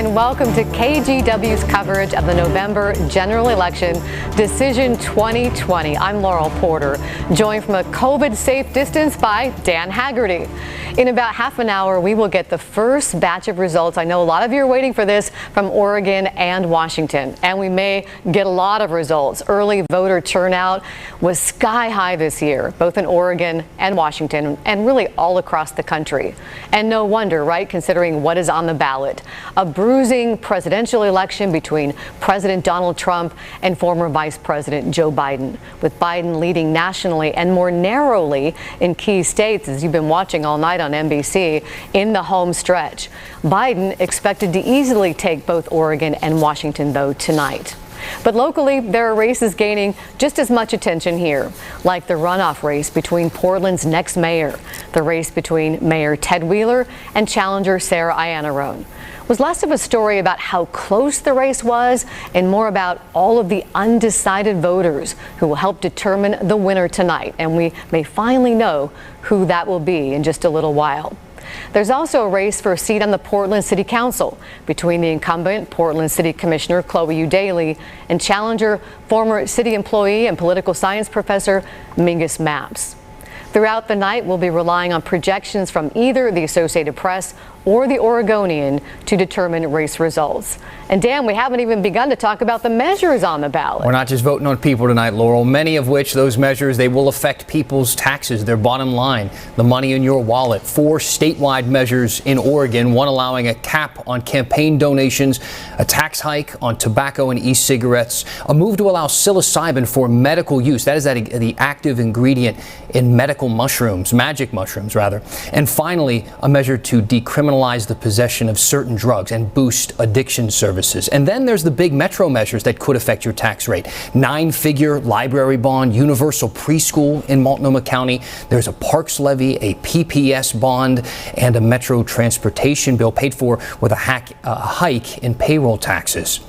and welcome to KGW's coverage of the November general election, Decision 2020. I'm Laural Porter, joined from a COVID-safe distance by Dan Haggerty. In about half an hour, we will get the first batch of results. I know a lot of you are waiting for this from Oregon and Washington, and we may get a lot of results. Early voter turnout was sky high this year, both in Oregon and Washington, and really all across the country. And no wonder, right, considering what is on the ballot. A bruising presidential election between President Donald Trump and former Vice President Joe Biden, with Biden leading nationally and more narrowly in key states, as you've been watching all night on NBC, in the home stretch. Biden expected to easily take both Oregon and Washington, though, tonight. But locally, there are races gaining just as much attention here, like the runoff race between Portland's next mayor, the race between Mayor Ted Wheeler and challenger Sarah Iannarone. Was less of a story about how close the race was and more about all of the undecided voters who will help determine the winner tonight. And we may finally know who that will be in just a little while. There's also a race for a seat on the Portland City Council between the incumbent Portland City Commissioner Chloe Eudaly and challenger former city employee and political science professor Mingus Mapps. Throughout the night, we'll be relying on projections from either the Associated Press or the Oregonian to determine race results. And Dan, we haven't even begun to talk about the measures on the ballot. We're not just voting on people tonight, Laurel. Many of which, those measures, they will affect people's taxes, their bottom line, the money in your wallet. 4 statewide measures in Oregon, one allowing a cap on campaign donations, a tax hike on tobacco and e-cigarettes, a move to allow psilocybin for medical use. That is the active ingredient in medical mushrooms, magic mushrooms rather. And finally, a measure to decriminalize the possession of certain drugs and boost addiction services. And then there's the big metro measures that could affect your tax rate. 9-figure library bond, universal preschool in Multnomah County. There's a parks levy, a PPS bond, and a metro transportation bill paid for with a hike in payroll taxes.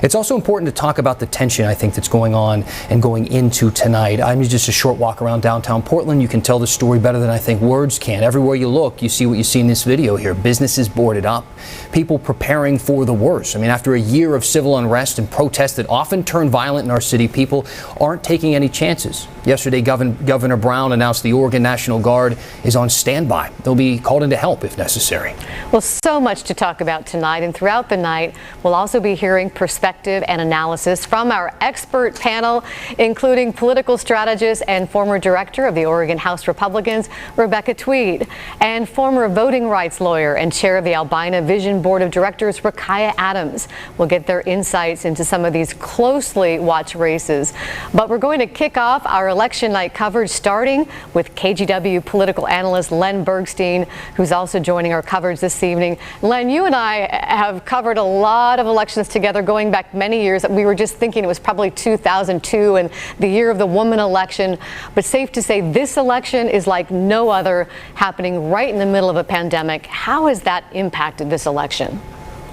It's also important to talk about the tension, I think, that's going on and going into tonight. I'm just a short walk around downtown Portland. You can tell the story better than I think words can. Everywhere you look, you see what you see in this video here. Businesses boarded up, people preparing for the worst. I mean, after a year of civil unrest and protests that often turn violent in our city, people aren't taking any chances. Yesterday, Governor Brown announced the Oregon National Guard is on standby. They'll be called in to help if necessary. Well, so much to talk about tonight, and throughout the night, we'll also be hearing perspective and analysis from our expert panel, including political strategist and former director of the Oregon House Republicans, Rebecca Tweed, and former voting rights lawyer and chair of the Albina Vision Board of Directors, Rakaya Adams. We'll get their insights into some of these closely watched races. But we're going to kick off our election night coverage, starting with KGW political analyst Len Bergstein, who's also joining our coverage this evening. Len, you and I have covered a lot of elections together going back many years. We were just thinking it was probably 2002 and the year of the woman election. But safe to say this election is like no other, happening right in the middle of a pandemic. How has that impacted this election?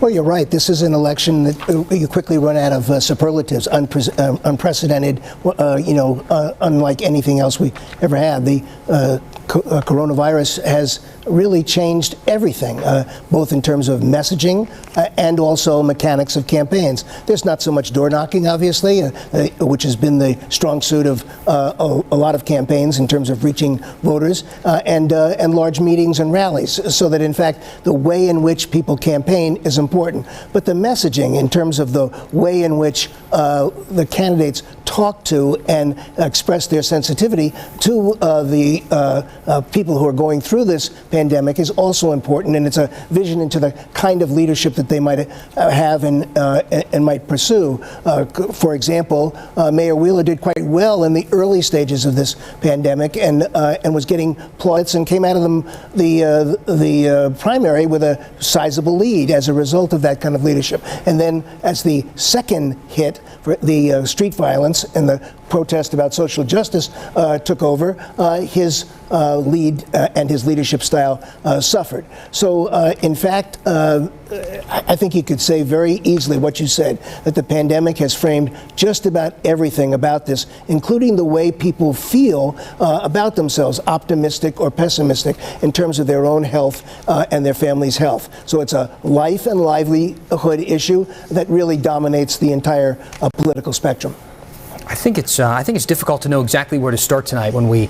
Well, you're right. This is an election that you quickly run out of superlatives, unprecedented, unlike anything else we ever had. The coronavirus has really changed everything, both in terms of messaging and also mechanics of campaigns. There's not so much door knocking, obviously, which has been the strong suit of a lot of campaigns in terms of reaching voters, and large meetings and rallies, so that in fact the way in which people campaign is important. But the messaging, in terms of the way in which the candidates talk to and express their sensitivity to the people who are going through this pandemic, is also important, and it's a vision into the kind of leadership that they might have and might pursue. For example, Mayor Wheeler did quite well in the early stages of this pandemic, and was getting plaudits and came out of the primary with a sizable lead as a result of that kind of leadership. And then, as the second hit for the street violence, once and the protest about social justice took over, his lead and his leadership style suffered. So, in fact, I think you could say very easily what you said, that the pandemic has framed just about everything about this, including the way people feel about themselves, optimistic or pessimistic, in terms of their own health and their family's health. So it's a life and livelihood issue that really dominates the entire political spectrum. I think it's difficult to know exactly where to start tonight when we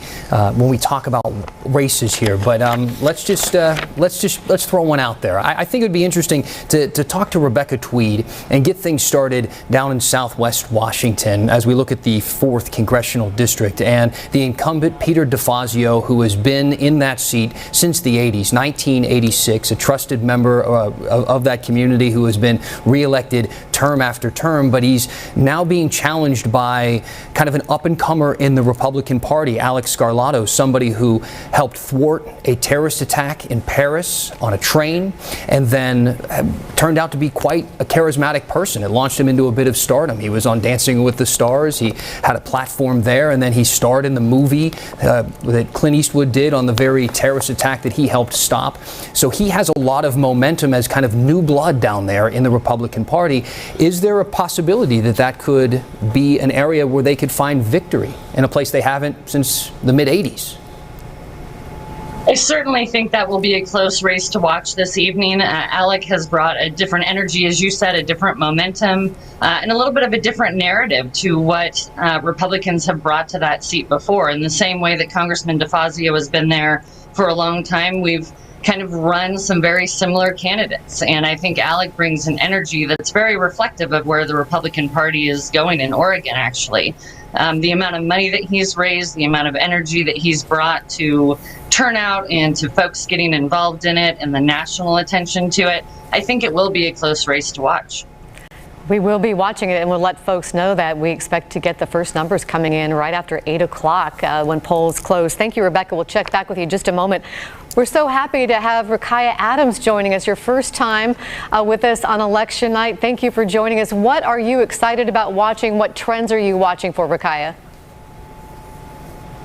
talk about races here. But let's throw one out there. I think it would be interesting to talk to Rebecca Tweed and get things started down in Southwest Washington as we look at the 4th Congressional District and the incumbent Peter Defazio, who has been in that seat since the 80s, 1986, a trusted member of that community who has been reelected term after term, but he's now being challenged by kind of an up-and-comer in the Republican Party, Alex Scarlato, somebody who helped thwart a terrorist attack in Paris on a train and then turned out to be quite a charismatic person. It launched him into a bit of stardom. He was on Dancing with the Stars. He had a platform there, and then he starred in the movie that Clint Eastwood did on the very terrorist attack that he helped stop. So he has a lot of momentum as kind of new blood down there in the Republican Party. Is there a possibility that that could be an area where they could find victory in a place they haven't since the mid-'80s? I certainly think that will be a close race to watch this evening. Alec has brought a different energy, as you said, a different momentum, and a little bit of a different narrative to what Republicans have brought to that seat before. In the same way that Congressman Defazio has been there for a long time, we've kind of run some very similar candidates. And I think Alec brings an energy that's very reflective of where the Republican Party is going in Oregon, actually. The amount of money that he's raised, the amount of energy that he's brought to turnout and to folks getting involved in it and the national attention to it, I think it will be a close race to watch. We will be watching it, and we'll let folks know that we expect to get the first numbers coming in right after 8 o'clock when polls close. Thank you, Rebecca. We'll check back with you in just a moment. We're so happy to have Rakaya Adams joining us, your first time with us on election night. Thank you for joining us. What are you excited about watching? What trends are you watching for, Rakaya?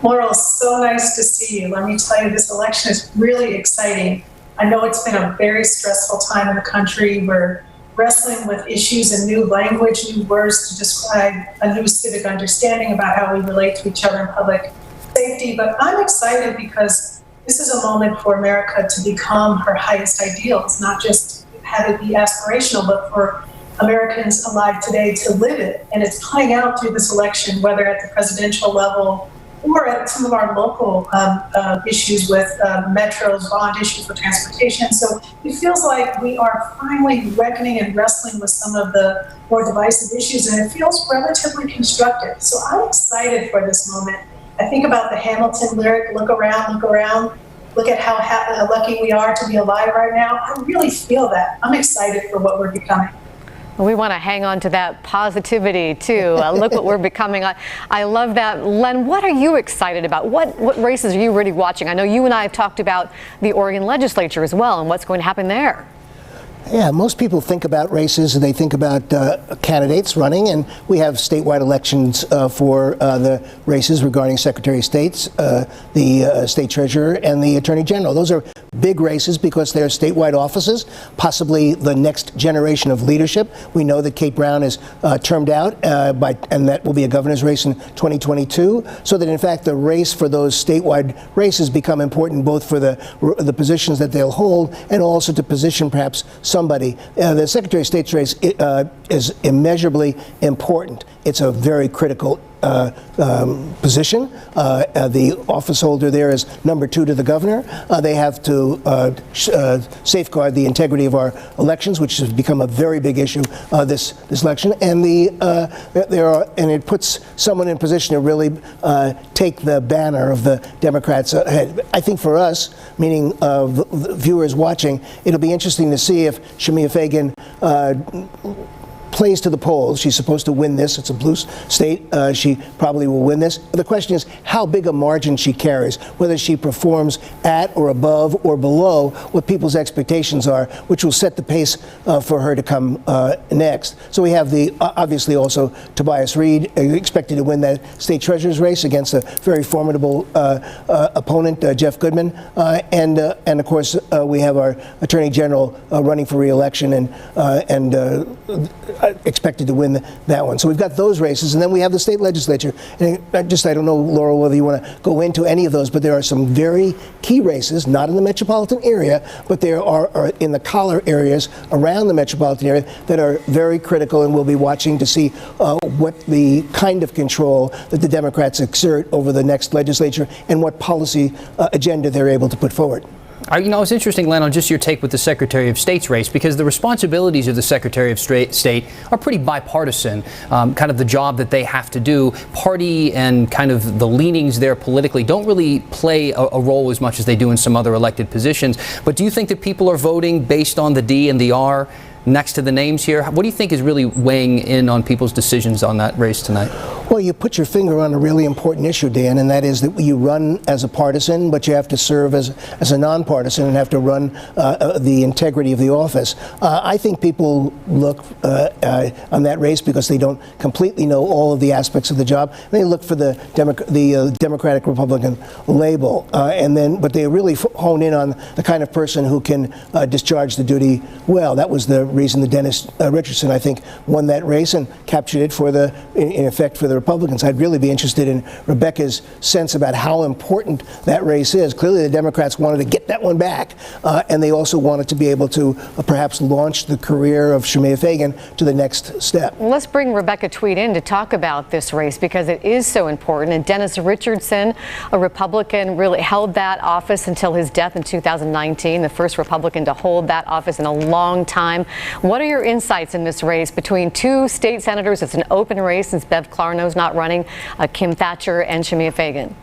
Laural, so nice to see you. Let me tell you, this election is really exciting. I know it's been a very stressful time in the country. We're wrestling with issues and new language, new words to describe a new civic understanding about how we relate to each other in public safety. But I'm excited because this is a moment for America to become her highest ideals, not just have it be aspirational, but for Americans alive today to live it. And it's playing out through this election, whether at the presidential level or at some of our local issues with metros, bond issues for transportation. So it feels like we are finally reckoning and wrestling with some of the more divisive issues, and it feels relatively constructive. So I'm excited for this moment. I think about the Hamilton lyric, look around, look at how lucky we are to be alive right now. I really feel that. I'm excited for what we're becoming. We want to hang on to that positivity, too. Look what we're becoming. I love that. Len, what are you excited about? What races are you really watching? I know you and I have talked about the Oregon legislature as well and what's going to happen there. Yeah, most people think about races, they think about candidates running, and we have statewide elections for the races regarding Secretary of States, the State Treasurer, and the Attorney General. Those are big races because they're statewide offices, possibly the next generation of leadership. We know that Kate Brown is termed out, and that will be a governor's race in 2022, so that in fact the race for those statewide races become important both for the positions that they'll hold and also to position perhaps somebody. The Secretary of State's race is immeasurably important. It's a very critical position. The office holder there is number 2 to the governor. They have to safeguard the integrity of our elections, which has become a very big issue this election. And it puts someone in position to really take the banner of the Democrats ahead. I think for us, meaning the viewers watching, it'll be interesting to see if Shamia Fagan plays to the polls. She's supposed to win this. It's a blue state. She probably will win this. The question is how big a margin she carries, whether she performs at or above or below what people's expectations are, which will set the pace for her to come next. So we have the obviously also Tobias Reed expected to win that state treasurer's race against a very formidable opponent, Jeff Goodman, and of course we have our Attorney General running for re-election and expected to win that one. So we've got those races, and then we have the state legislature. And I don't know, Laurel, whether you want to go into any of those, but there are some very key races, not in the metropolitan area, but there are in the collar areas around the metropolitan area that are very critical, and we'll be watching to see what the kind of control that the Democrats exert over the next legislature and what policy agenda they're able to put forward. It's interesting, Len, on just your take with the Secretary of State's race, because the responsibilities of the Secretary of State are pretty bipartisan, kind of the job that they have to do. Party and kind of the leanings there politically don't really play a role as much as they do in some other elected positions. But do you think that people are voting based on the D and the R next to the names here? What do you think is really weighing in on people's decisions on that race tonight? Well, you put your finger on a really important issue, Dan, and that is that you run as a partisan, but you have to serve as a nonpartisan and have to run the integrity of the office. I think people look on that race because they don't completely know all of the aspects of the job. They look for the Democratic Republican label, but they really hone in on the kind of person who can discharge the duty well. That was the reason that Dennis Richardson, I think, won that race and captured it in effect for the Republicans. I'd really be interested in Rebecca's sense about how important that race is. Clearly, the Democrats wanted to get that one back, and they also wanted to be able to perhaps launch the career of Shemaya Fagan to the next step. Well, let's bring Rebecca Tweed in to talk about this race because it is so important. And Dennis Richardson, a Republican, really held that office until his death in 2019, the first Republican to hold that office in a long time. What are your insights in this race between two state senators? It's an open race since Bev Clarno's not running, Kim Thatcher and Shemaya Fagan.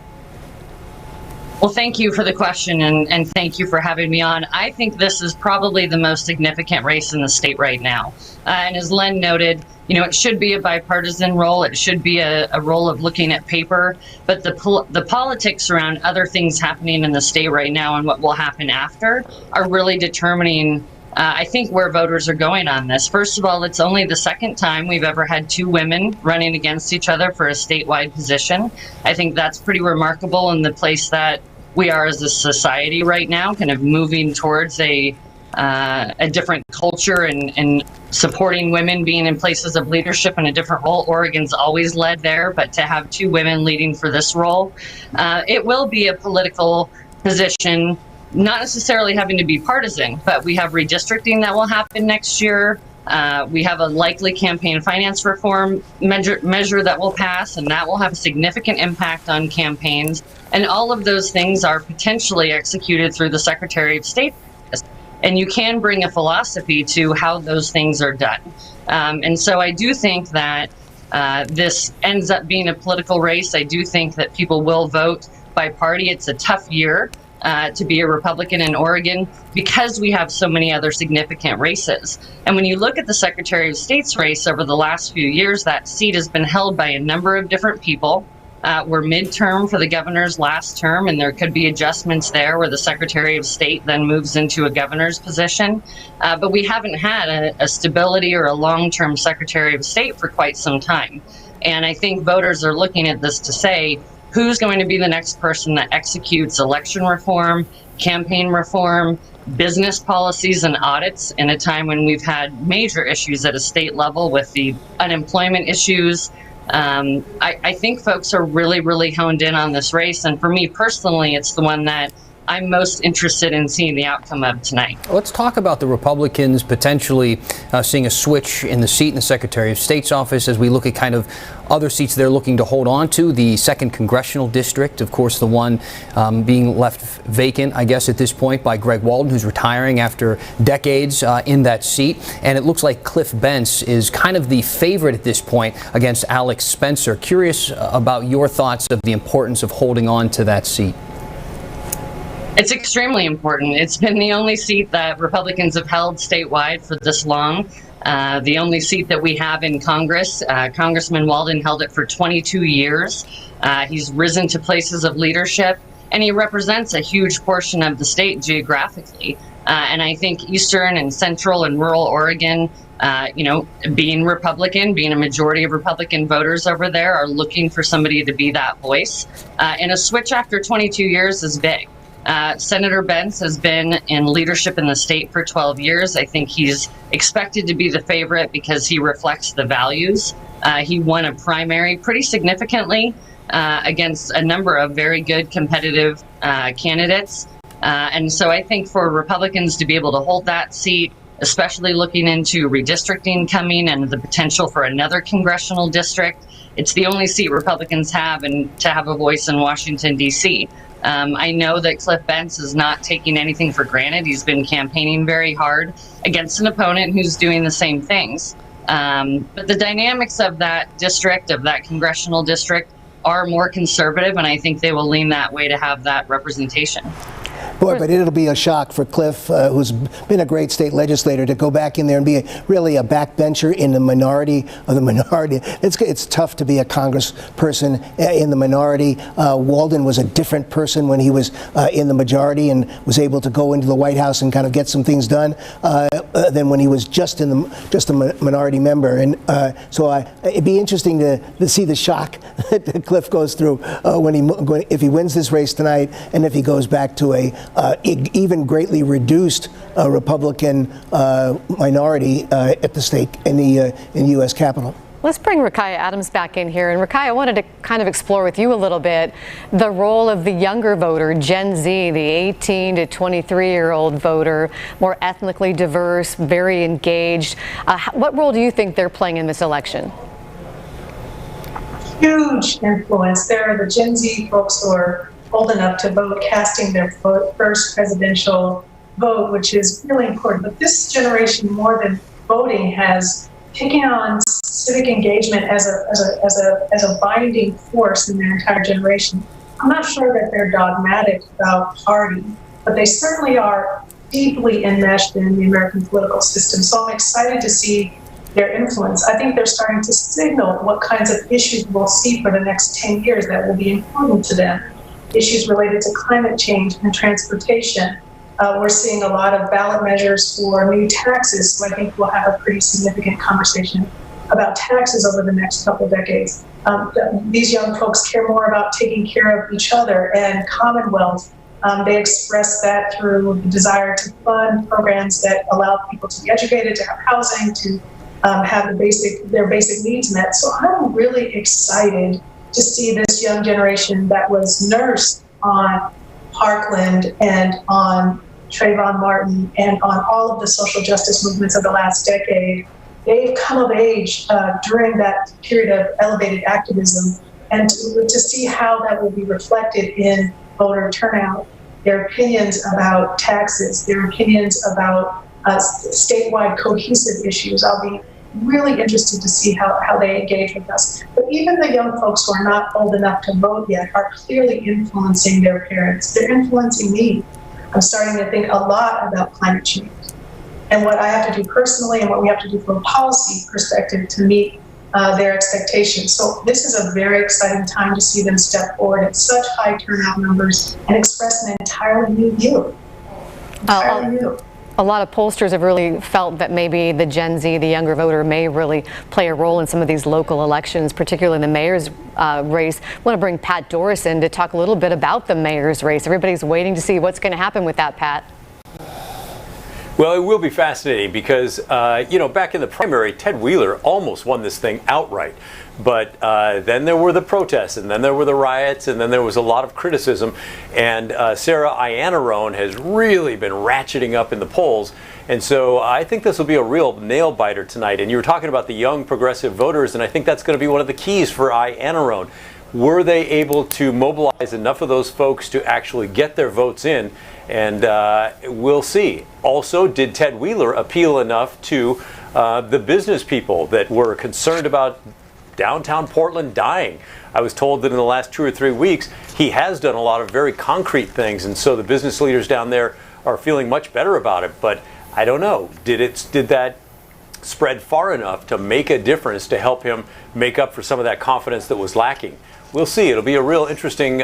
Well, thank you for the question, and thank you for having me on. I think this is probably the most significant race in the state right now. And as Len noted, it should be a bipartisan role. It should be a role of looking at paper. But the politics around other things happening in the state right now and what will happen after are really determining I think where voters are going on this. First of all, it's only the second time we've ever had two women running against each other for a statewide position. I think that's pretty remarkable in the place that we are as a society right now, kind of moving towards a different culture and supporting women being in places of leadership in a different role. Oregon's always led there, but to have two women leading for this role, it will be a political position. Not necessarily having to be partisan, but we have redistricting that will happen next year. We have a likely campaign finance reform measure that will pass, and that will have a significant impact on campaigns. And all of those things are potentially executed through the Secretary of State. And you can bring a philosophy to how those things are done. And so I do think that this ends up being a political race. I do think that people will vote by party. It's a tough year to be a Republican in Oregon because we have so many other significant races. And when you look at the Secretary of State's race over the last few years, that seat has been held by a number of different people. We're midterm for the governor's last term, and there could be adjustments there where the Secretary of State then moves into a governor's position. But we haven't had a stability or a long-term Secretary of State for quite some time. And I think voters are looking at this to say, who's going to be the next person that executes election reform, campaign reform, business policies and audits in a time when we've had major issues at a state level with the unemployment issues. I think folks are really, really honed in on this race. And for me personally, it's the one that I'm most interested in seeing the outcome of tonight. Let's talk about the Republicans potentially seeing a switch in the seat in the Secretary of State's office as we look at kind of other seats they're looking to hold on to. The 2nd Congressional District, of course, the one being left vacant, I guess, at this point by Greg Walden, who's retiring after decades in that seat. And it looks like Cliff Bentz is kind of the favorite at this point against Alex Spencer. Curious about your thoughts of the importance of holding on to that seat. It's extremely important. It's been the only seat that Republicans have held statewide for this long. The only seat that we have in Congress. Congressman Walden held it for 22 years. He's risen to places of leadership, and he represents a huge portion of the state geographically. And I think Eastern and Central and rural Oregon, being Republican, being a majority of Republican voters over there, are looking for somebody to be that voice. And a switch after 22 years is big. Senator Benz has been in leadership in the state for 12 years. I think he's expected to be the favorite because he reflects the values. He won a primary pretty significantly against a number of very good competitive candidates. And so I think for Republicans to be able to hold that seat, especially looking into redistricting coming and the potential for another congressional district, it's the only seat Republicans have, and to have a voice in Washington, D.C. I know that Cliff Bentz is not taking anything for granted. He's been campaigning very hard against an opponent who's doing the same things. But the dynamics of that district, of that congressional district, are more conservative, and I think they will lean that way to have that representation. Boy, but it'll be a shock for Cliff, who's been a great state legislator, to go back in there and be really a backbencher in the minority of the minority. It's tough to be a congressperson in the minority. Walden was a different person when he was in the majority and was able to go into the White House and kind of get some things done than when he was just a minority member. And so it'd be interesting to see the shock that Cliff goes through if he wins this race tonight, and if he goes back to a even greatly reduced Republican minority at the state in the U.S. Capitol. Let's bring Rakaya Adams back in here. And Rakaya, I wanted to kind of explore with you a little bit the role of the younger voter, Gen Z, the 18 to 23-year-old voter, more ethnically diverse, very engaged. What role do you think they're playing in this election? Huge influence. There are the Gen Z folks who are old enough to vote, casting their first presidential vote, which is really important. But this generation, more than voting, has taken on civic engagement as a binding force in their entire generation. I'm not sure that they're dogmatic about party, but they certainly are deeply enmeshed in the American political system. So I'm excited to see their influence. I think they're starting to signal what kinds of issues we'll see for the next 10 years that will be important to them. Issues related to climate change and transportation. We're seeing a lot of ballot measures for new taxes, so I think we'll have a pretty significant conversation about taxes over the next couple of decades. These young folks care more about taking care of each other and Commonwealth. They express that through the desire to fund programs that allow people to be educated, to have housing, to have their basic needs met. So I'm really excited to see this young generation that was nursed on Parkland and on Trayvon Martin and on all of the social justice movements of the last decade. They've come of age during that period of elevated activism, and to see how that will be reflected in voter turnout, their opinions about taxes, their opinions about statewide cohesive issues. I'll be really interested to see how they engage with us. But even the young folks who are not old enough to vote yet are clearly influencing their parents. They're influencing me. I'm starting to think a lot about climate change and what I have to do personally and what we have to do from a policy perspective to meet their expectations. So this is a very exciting time to see them step forward at such high turnout numbers and express an entirely new view. Entirely new. A lot of pollsters have really felt that maybe the Gen Z, the younger voter, may really play a role in some of these local elections, particularly the mayor's race. I want to bring Pat Doris in to talk a little bit about the mayor's race. Everybody's waiting to see what's going to happen with that, Pat. Well, it will be fascinating because, back in the primary, Ted Wheeler almost won this thing outright. But then there were the protests, and then there were the riots, and then there was a lot of criticism. And Sarah Iannarone has really been ratcheting up in the polls. And so I think this will be a real nail biter tonight. And you were talking about the young progressive voters, and I think that's going to be one of the keys for Iannarone. Were they able to mobilize enough of those folks to actually get their votes in? And we'll see. Also, did Ted Wheeler appeal enough to the business people that were concerned about downtown Portland dying. I was told that in the last 2 or 3 weeks, he has done a lot of very concrete things, and so the business leaders down there are feeling much better about it. But I don't know, did that spread far enough to make a difference to help him make up for some of that confidence that was lacking? We'll see. It'll be a real interesting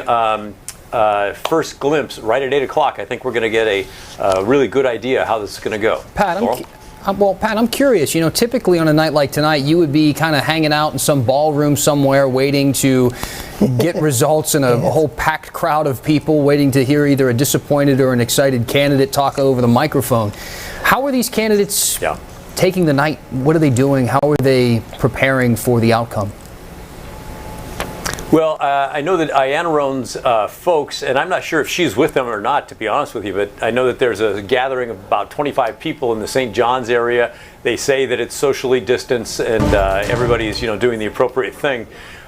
first glimpse right at 8 o'clock. I think we're going to get a really good idea how this is going to go. Pat, I'm curious. Typically on a night like tonight, you would be kind of hanging out in some ballroom somewhere waiting to get results, and a whole packed crowd of people waiting to hear either a disappointed or an excited candidate talk over the microphone. How are these candidates taking the night? What are they doing? How are they preparing for the outcome? Well, I know that Iannarone's folks, and I'm not sure if she's with them or not, to be honest with you, but I know that there's a gathering of about 25 people in the St. John's area. They say that it's socially distanced and everybody's, doing the appropriate thing.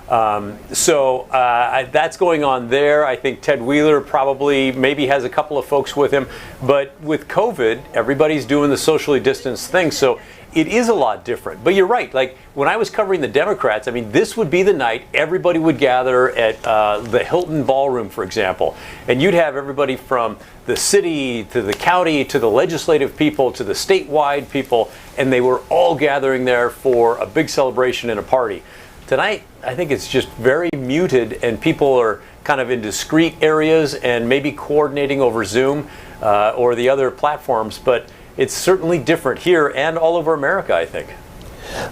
So that's going on there. I think Ted Wheeler probably maybe has a couple of folks with him. But with COVID, everybody's doing the socially distanced thing. So it is a lot different. But you're right. Like when I was covering the Democrats, I mean, this would be the night everybody would gather at the Hilton Ballroom, for example. And you'd have everybody from the city to the county to the legislative people to the statewide people. And they were all gathering there for a big celebration and a party. Tonight, I think it's just very muted, and people are kind of in discrete areas and maybe coordinating over Zoom or the other platforms, but it's certainly different here and all over America, I think.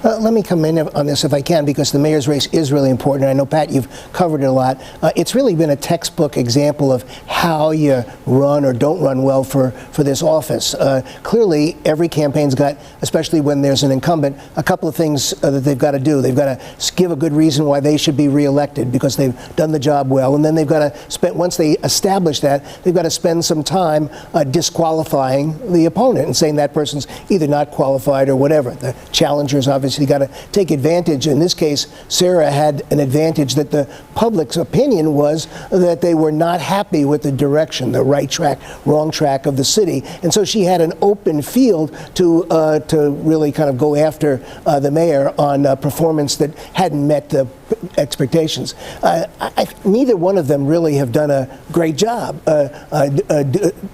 Let me come in on this if I can, because the mayor's race is really important. I know, Pat, you've covered it a lot. It's really been a textbook example of how you run or don't run well for this office. Clearly, every campaign's got, especially when there's an incumbent, a couple of things that they've got to do. They've got to give a good reason why they should be reelected because they've done the job well, and then they've got to spend, once they establish that, they've got to spend some time disqualifying the opponent and saying that person's either not qualified or whatever. The challengers obviously got to take advantage. In this case, Sarah had an advantage that the public's opinion was that they were not happy with the direction, the right track, wrong track of the city. And so she had an open field to really kind of go after the mayor on performance that hadn't met the expectations. Neither one of them really have done a great job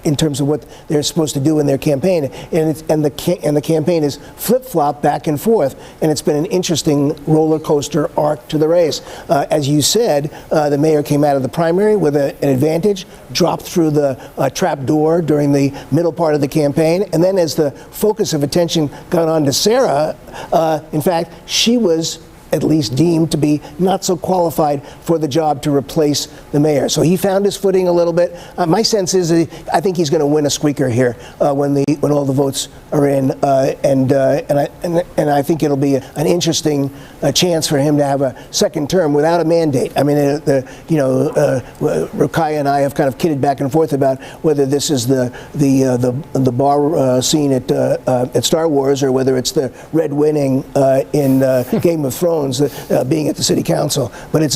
in terms of what they're supposed to do in their campaign. And the campaign is flip-flop back and forth. And it's been an interesting roller coaster arc to the race. As you said, the mayor came out of the primary with an advantage, dropped through the trap door during the middle part of the campaign, and then as the focus of attention got on to Sarah, in fact, she was at least deemed to be not so qualified for the job to replace the mayor. So he found his footing a little bit. My sense is I think he's going to win a squeaker here when all the votes are in, and I think it'll be an interesting chance for him to have a second term without a mandate. I mean, Rukai and I have kind of kidded back and forth about whether this is the bar scene at Star Wars or whether it's the red winning in Game of Thrones. Being at the city council, but it's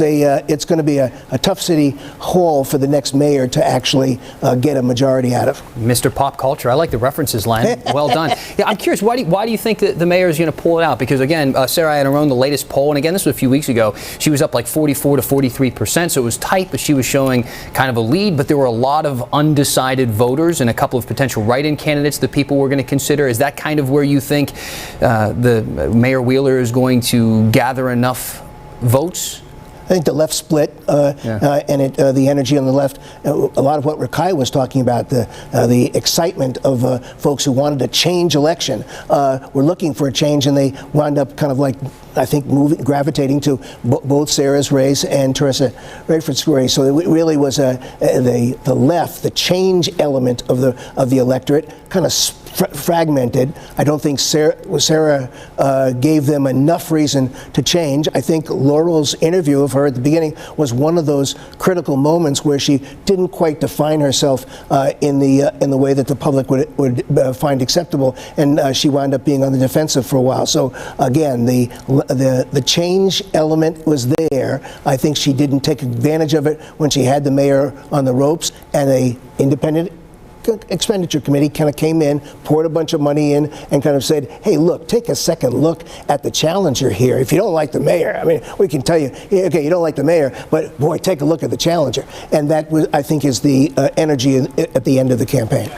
going to be a tough city hall for the next mayor to actually get a majority out of. Mr. Pop Culture, I like the references, Len. Well done. Yeah, I'm curious, why do you think that the mayor is going to pull it out? Because again, Sarah Iannarone's the latest poll, and again, this was a few weeks ago. She was up like 44 to 43%, so it was tight, but she was showing kind of a lead. But there were a lot of undecided voters and a couple of potential write-in candidates that people were going to consider. Is that kind of where you think the Mayor Wheeler is going to gather enough votes? I think the left split and the energy on the left, a lot of what Rukai was talking about, the excitement of folks who wanted a change election, were looking for a change, and they wound up kind of like, I think, gravitating to both Sarah's race and Teresa Redford's race. So it really was the left, the change element of the electorate, kind of fragmented. I don't think Sarah gave them enough reason to change. I think Laurel's interview of her at the beginning was one of those critical moments where she didn't quite define herself in the way that the public would find acceptable, and she wound up being on the defensive for a while. So again, the change element was there. I think she didn't take advantage of it when she had the mayor on the ropes and a independent expenditure committee kind of came in, poured a bunch of money in, and kind of said, hey, look, take a second look at the challenger here. If you don't like the mayor, I mean, we can tell you, okay, you don't like the mayor, but boy, take a look at the challenger. And that, I think, is the energy at the end of the campaign.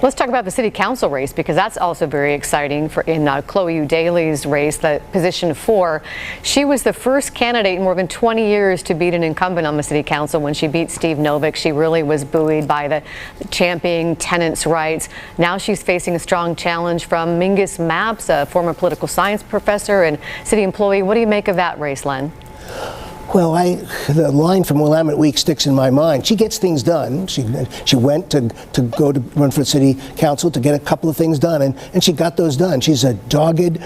Let's talk about the city council race, because that's also very exciting in Chloe Udaley's race, the position 4. She was the first candidate in more than 20 years to beat an incumbent on the city council. When she beat Steve Novick, she really was buoyed by the championing tenants' rights. Now she's facing a strong challenge from Mingus Mapps, a former political science professor and city employee. What do you make of that race, Len? Well, the line from Willamette Week sticks in my mind. She gets things done. She went to go to run for city council to get a couple of things done, and she got those done. She's a dogged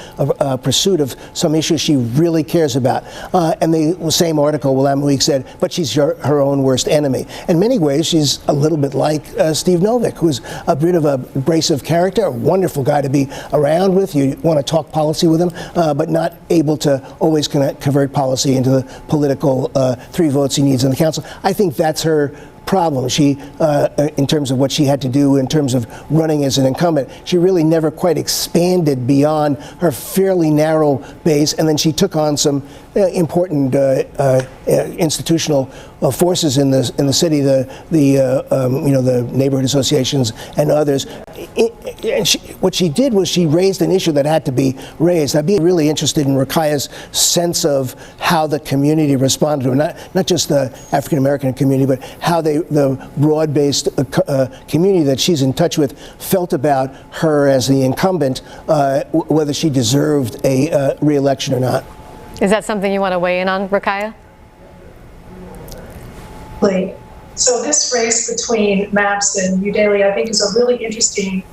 pursuit of some issues she really cares about. And the same article, Willamette Week said, but she's her own worst enemy. In many ways, she's a little bit like Steve Novick, who's a bit of a abrasive character, a wonderful guy to be around with. You want to talk policy with him, but not able to always convert policy into the political 3 votes he needs on the council. I think that's her problem. She, in terms of what she had to do in terms of running as an incumbent, she really never quite expanded beyond her fairly narrow base, and then she took on some important institutional forces in the city, the neighborhood associations and others. What she did was she raised an issue that had to be raised. I'd be really interested in Rakaya's sense of how the community responded to it, not just the African American community, but how the broad-based community that she's in touch with felt about her as the incumbent, whether she deserved a re-election or not. Is that something you want to weigh in on, Rakaya? So this race between Mapps and Udaley, I think, is a really interesting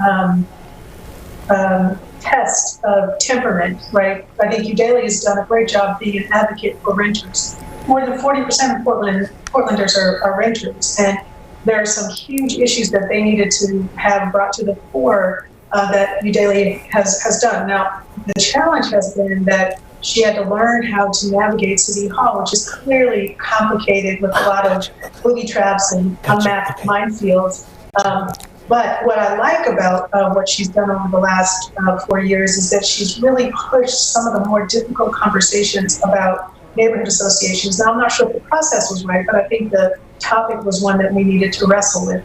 test of temperament, right? I think Udaley has done a great job being an advocate for renters. More than 40% of Portlanders are renters, and there are some huge issues that they needed to have brought to the fore that Udaley has done. Now, the challenge has been that she had to learn how to navigate City Hall, which is clearly complicated with a lot of booby traps and unmapped minefields. But what I like about what she's done over the last 4 years is that she's really pushed some of the more difficult conversations about neighborhood associations. Now, I'm not sure if the process was right, but I think the topic was one that we needed to wrestle with.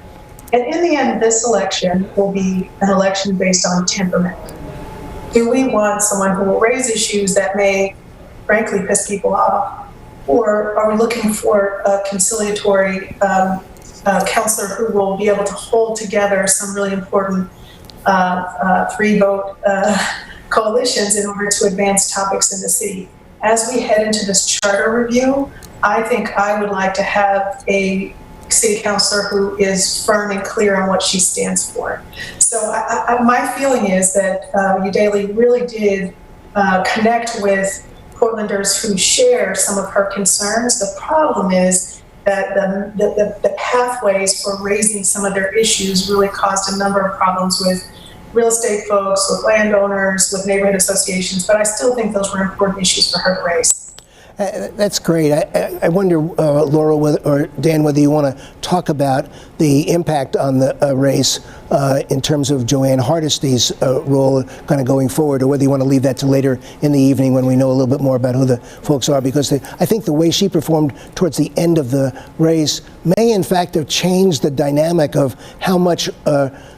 And in the end, this election will be an election based on temperament. Do we want someone who will raise issues that may, frankly, piss people off? Or are we looking for a conciliatory counselor who will be able to hold together some really important 3-vote coalitions in order to advance topics in the city? As we head into this charter review, I think I would like to have a city councilor who is firm and clear on what she stands for. So my feeling is that Udaley really did connect with Portlanders who share some of her concerns. The problem is that the pathways for raising some of their issues really caused a number of problems with real estate folks, with landowners, with neighborhood associations, but I still think those were important issues for her to raise. That's great. I wonder, Laura or Dan, whether you want to talk about the impact on the race in terms of Joanne Hardesty's role kind of going forward, or whether you want to leave that to later in the evening when we know a little bit more about who the folks are, because I think the way she performed towards the end of the race may in fact have changed the dynamic of how much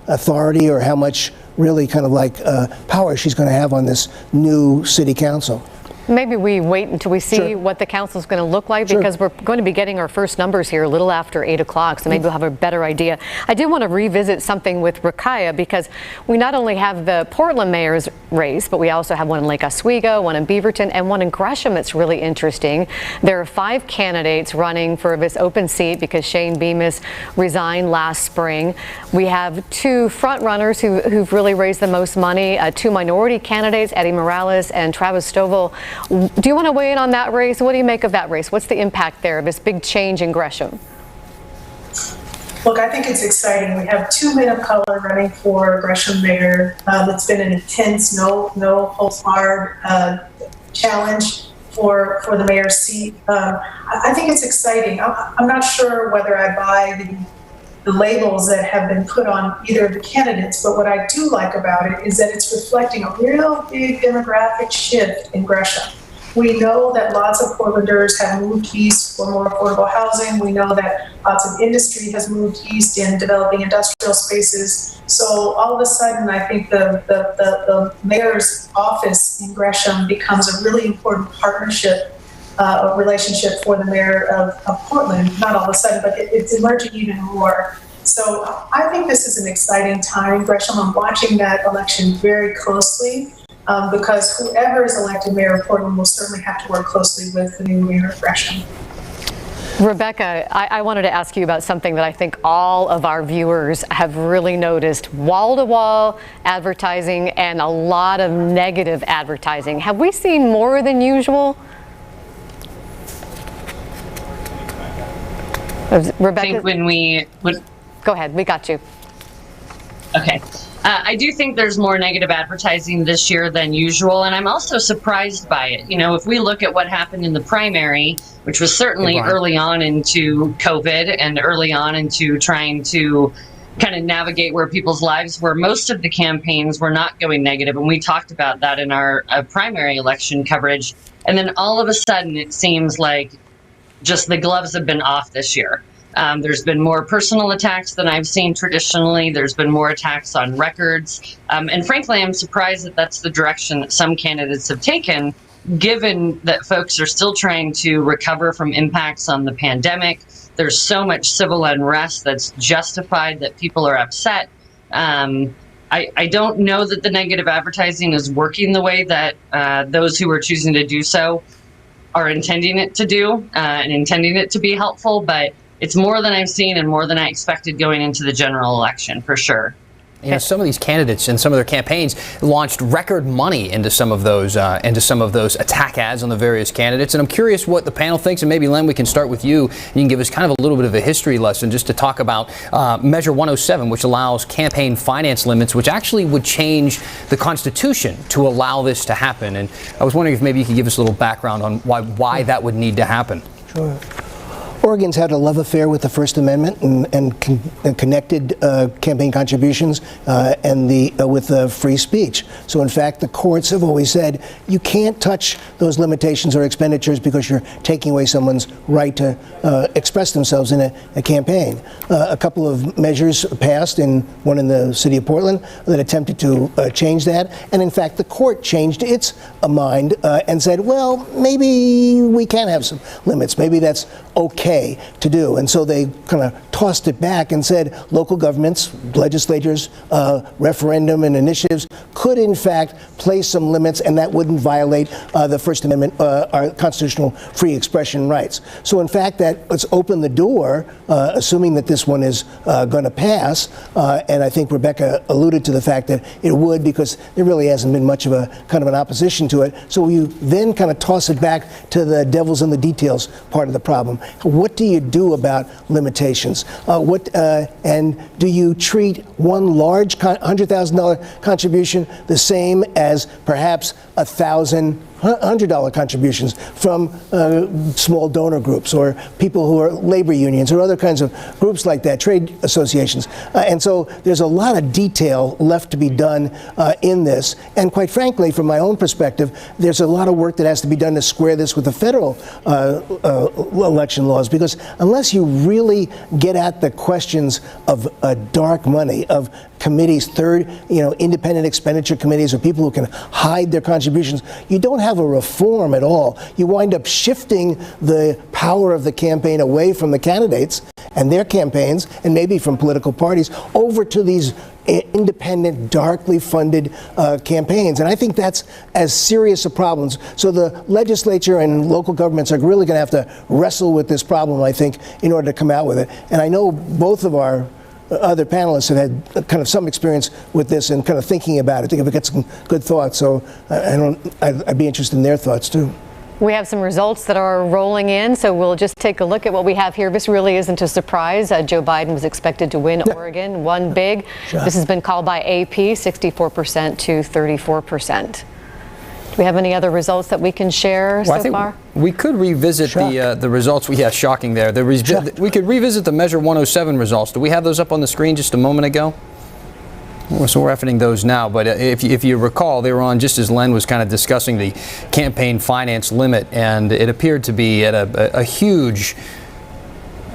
authority or how much really kind of like power she's going to have on this new city council. Maybe we wait until we see what the council is going to look like, because we're going to be getting our first numbers here a little after 8 o'clock, so maybe we'll have a better idea. I did want to revisit something with Rakaya, because we not only have the Portland mayor's race, but we also have one in Lake Oswego, one in Beaverton, and one in Gresham that's really interesting. There are 5 candidates running for this open seat because Shane Bemis resigned last spring. We have 2 front runners who've really raised the most money, 2 minority candidates, Eddie Morales and Travis Stovall. Do you want to weigh in on that race? What do you make of that race? What's the impact there, this big change in Gresham? Look, I think it's exciting. We have 2 men of color running for Gresham mayor. It's been an intense, no holds barred challenge for the mayor's seat. I think it's exciting. I'm not sure whether I buy the labels that have been put on either of the candidates. But what I do like about it is that it's reflecting a real big demographic shift in Gresham. We know that lots of Portlanders have moved east for more affordable housing. We know that lots of industry has moved east in developing industrial spaces. So all of a sudden, I think the mayor's office in Gresham becomes a really important partnership, a relationship for the mayor of Portland. Not all of a sudden, but it's emerging even more. So I think this is an exciting time in Gresham. I'm watching that election very closely. Because whoever is elected mayor of Portland will certainly have to work closely with the new mayor of Gresham. Rebecca, I wanted to ask you about something that I think all of our viewers have really noticed. Wall-to-wall advertising and a lot of negative advertising. Have we seen more than usual? Rebecca? I think Go ahead, we got you. Okay. I do think there's more negative advertising this year than usual, and I'm also surprised by it. You know, if we look at what happened in the primary, which was certainly early on into COVID and early on into trying to kind of navigate where people's lives were, most of the campaigns were not going negative, and we talked about that in our primary election coverage. And then all of a sudden, it seems like just the gloves have been off this year. There's been more personal attacks than I've seen traditionally. There's been more attacks on records. And frankly, I'm surprised that that's the direction that some candidates have taken, given that folks are still trying to recover from impacts on the pandemic. There's so much civil unrest that's justified that people are upset. I don't know that the negative advertising is working the way that those who are choosing to do so are intending it to do and intending it to be helpful, but it's more than I've seen and more than I expected going into the general election, for sure. You know, some of these candidates and some of their campaigns launched record money into some of those attack ads on the various candidates. And I'm curious what the panel thinks. And maybe, Len, we can start with you. You can give us kind of a little bit of a history lesson just to talk about Measure 107, which allows campaign finance limits, which actually would change the Constitution to allow this to happen. And I was wondering if maybe you could give us a little background on why that would need to happen. Sure. Oregon's had a love affair with the First Amendment and connected campaign contributions with free speech. So in fact, the courts have always said you can't touch those limitations or expenditures because you're taking away someone's right to express themselves in a campaign. A couple of measures passed, one in the city of Portland, that attempted to change that. And in fact, the court changed its mind and said, well, maybe we can have some limits. Maybe that's okay to do. And so they kind of tossed it back and said local governments, legislatures, referendum and initiatives could in fact place some limits, and that wouldn't violate the First Amendment, our constitutional free expression rights. So in fact, let's open the door, assuming that this one is going to pass, and I think Rebecca alluded to the fact that it would, because there really hasn't been much of a kind of an opposition to it. So you then kind of toss it back to the devil's in the details part of the problem. What do you do about limitations? And do you treat one large $100,000 contribution the same as perhaps $1,100 contributions from small donor groups or people who are labor unions or other kinds of groups like that, trade associations? And so there's a lot of detail left to be done in this. And quite frankly, from my own perspective, there's a lot of work that has to be done to square this with the federal election laws, because unless you really get at the questions of dark money, of committees, independent expenditure committees, or people who can hide their contributions, you don't have a reform at all. You wind up shifting the power of the campaign away from the candidates and their campaigns, and maybe from political parties, over to these independent, darkly funded campaigns. And I think that's as serious a problem. So the legislature and local governments are really going to have to wrestle with this problem, I think, in order to come out with it. And I know both of our other panelists have had kind of some experience with this and kind of thinking about it. I think we've got some good thoughts. So I'd be interested in their thoughts too. We have some results that are rolling in, so we'll just take a look at what we have here. This really isn't a surprise. Joe Biden was expected to win Oregon, won big. This has been called by AP, 64% to 34%. Do we have any other results that we can share Well, so far? We could revisit the results. Yeah, shocking there. We could revisit the Measure 107 results. Do we have those up on the screen just a moment ago? So we're efforting those now, but if you recall, they were on just as Len was kind of discussing the campaign finance limit, and it appeared to be at a huge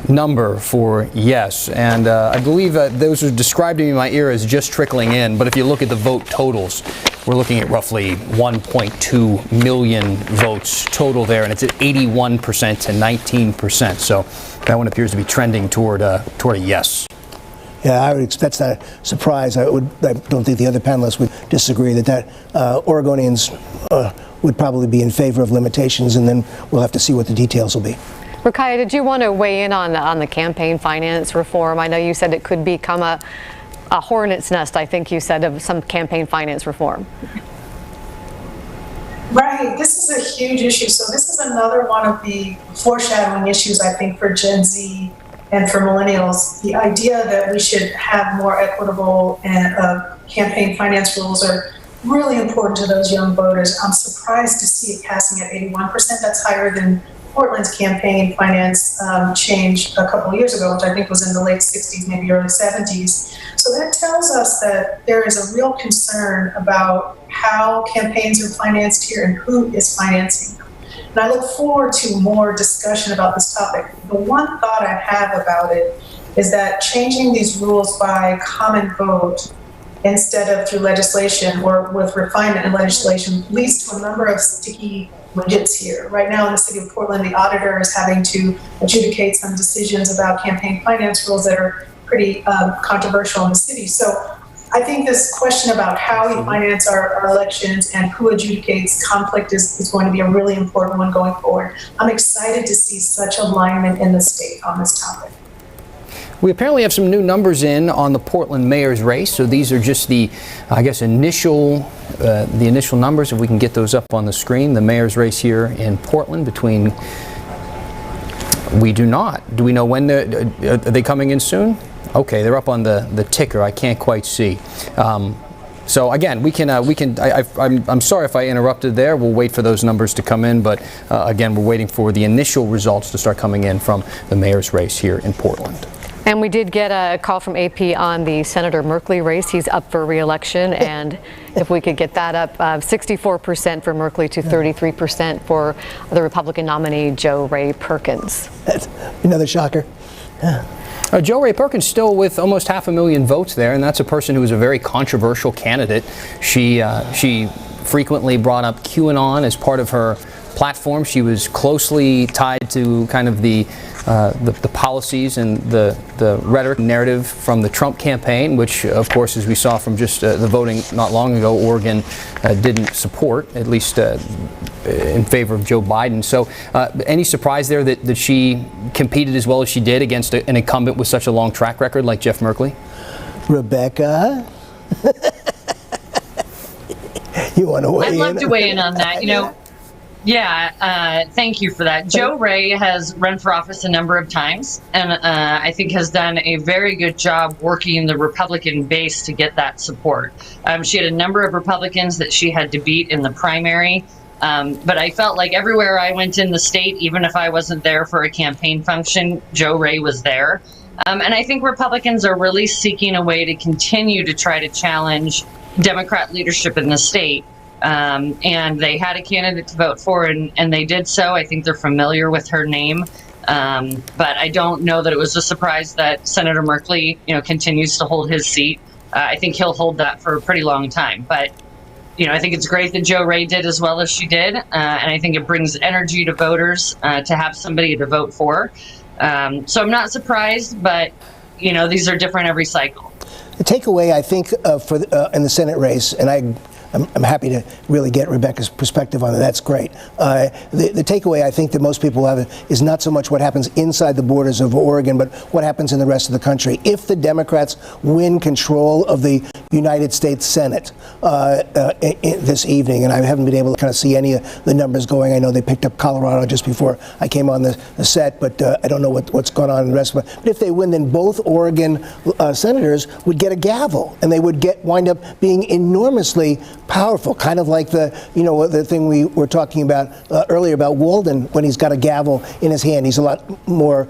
number for yes, and I believe those were described to me in my ear as just trickling in, but if you look at the vote totals, we're looking at roughly 1.2 million votes total there, and it's at 81% to 19%, so that one appears to be trending toward a yes. Yeah, that's not a surprise. I don't think the other panelists would disagree that Oregonians would probably be in favor of limitations, and then we'll have to see what the details will be. Rakaya, did you want to weigh in on the campaign finance reform? I know you said it could become a hornet's nest, I think you said, of some campaign finance reform. Right, this is a huge issue. So this is another one of the foreshadowing issues, I think, for Gen Z and for millennials. The idea that we should have more equitable campaign finance rules are really important to those young voters. I'm surprised to see it passing at 81%. That's higher than Portland's campaign finance change a couple of years ago, which I think was in the late 60s, maybe early 70s. So that tells us that there is a real concern about how campaigns are financed here and who is financing them. And I look forward to more discussion about this topic. The one thought I have about it is that changing these rules by common vote instead of through legislation or with refinement in legislation leads to a number of sticky widgets here. Right now in the city of Portland, the auditor is having to adjudicate some decisions about campaign finance rules that are pretty controversial in the city. So I think this question about how we finance our elections and who adjudicates conflict is going to be a really important one going forward. I'm excited to see such alignment in the state on this topic. We apparently have some new numbers in on the Portland mayor's race. So these are just the, I guess, the initial numbers. If we can get those up on the screen, the mayor's race here in Portland between. We do not. Do we know when are they coming in soon? Okay, they're up on the ticker. I can't quite see. So again, we can. I'm sorry if I interrupted there. We'll wait for those numbers to come in, but again, we're waiting for the initial results to start coming in from the mayor's race here in Portland. And we did get a call from AP on the Senator Merkley race. He's up for re-election, and if we could get that up, 64% for Merkley to 33% for the Republican nominee, Joe Ray Perkins. That's another shocker. Joe Ray Perkins still with almost 500,000 votes there, and that's a person who is a very controversial candidate. She frequently brought up QAnon as part of her platform. She was closely tied to kind of the policies and the rhetoric narrative from the Trump campaign, which, of course, as we saw from just the voting not long ago, Oregon didn't support, at least in favor of Joe Biden. So any surprise there that she competed as well as she did against an incumbent with such a long track record like Jeff Merkley? Rebecca? You want to weigh in? I'd love to weigh in on that. Yeah, thank you for that. Joe Ray has run for office a number of times, and I think has done a very good job working the Republican base to get that support. She had a number of Republicans that she had to beat in the primary, but I felt like everywhere I went in the state, even if I wasn't there for a campaign function, Joe Ray was there. And I think Republicans are really seeking a way to continue to try to challenge Democrat leadership in the state. And they had a candidate to vote for, and they did so. I think they're familiar with her name. But I don't know that it was a surprise that Senator Merkley, continues to hold his seat. I think he'll hold that for a pretty long time. But, I think it's great that Joe Ray did as well as she did. And I think it brings energy to voters to have somebody to vote for. So I'm not surprised, but, these are different every cycle. The takeaway, I think, in the Senate race, and I'm happy to really get Rebecca's perspective on it. That's great. The takeaway I think that most people have is not so much what happens inside the borders of Oregon, but what happens in the rest of the country. If the Democrats win control of the United States Senate this evening, and I haven't been able to kind of see any of the numbers going. I know they picked up Colorado just before I came on the set, but I don't know what's going on in the rest of it. But if they win, then both Oregon senators would get a gavel, and they would wind up being enormously powerful, kind of like the thing we were talking about earlier about Walden. When he's got a gavel in his hand, he's a lot more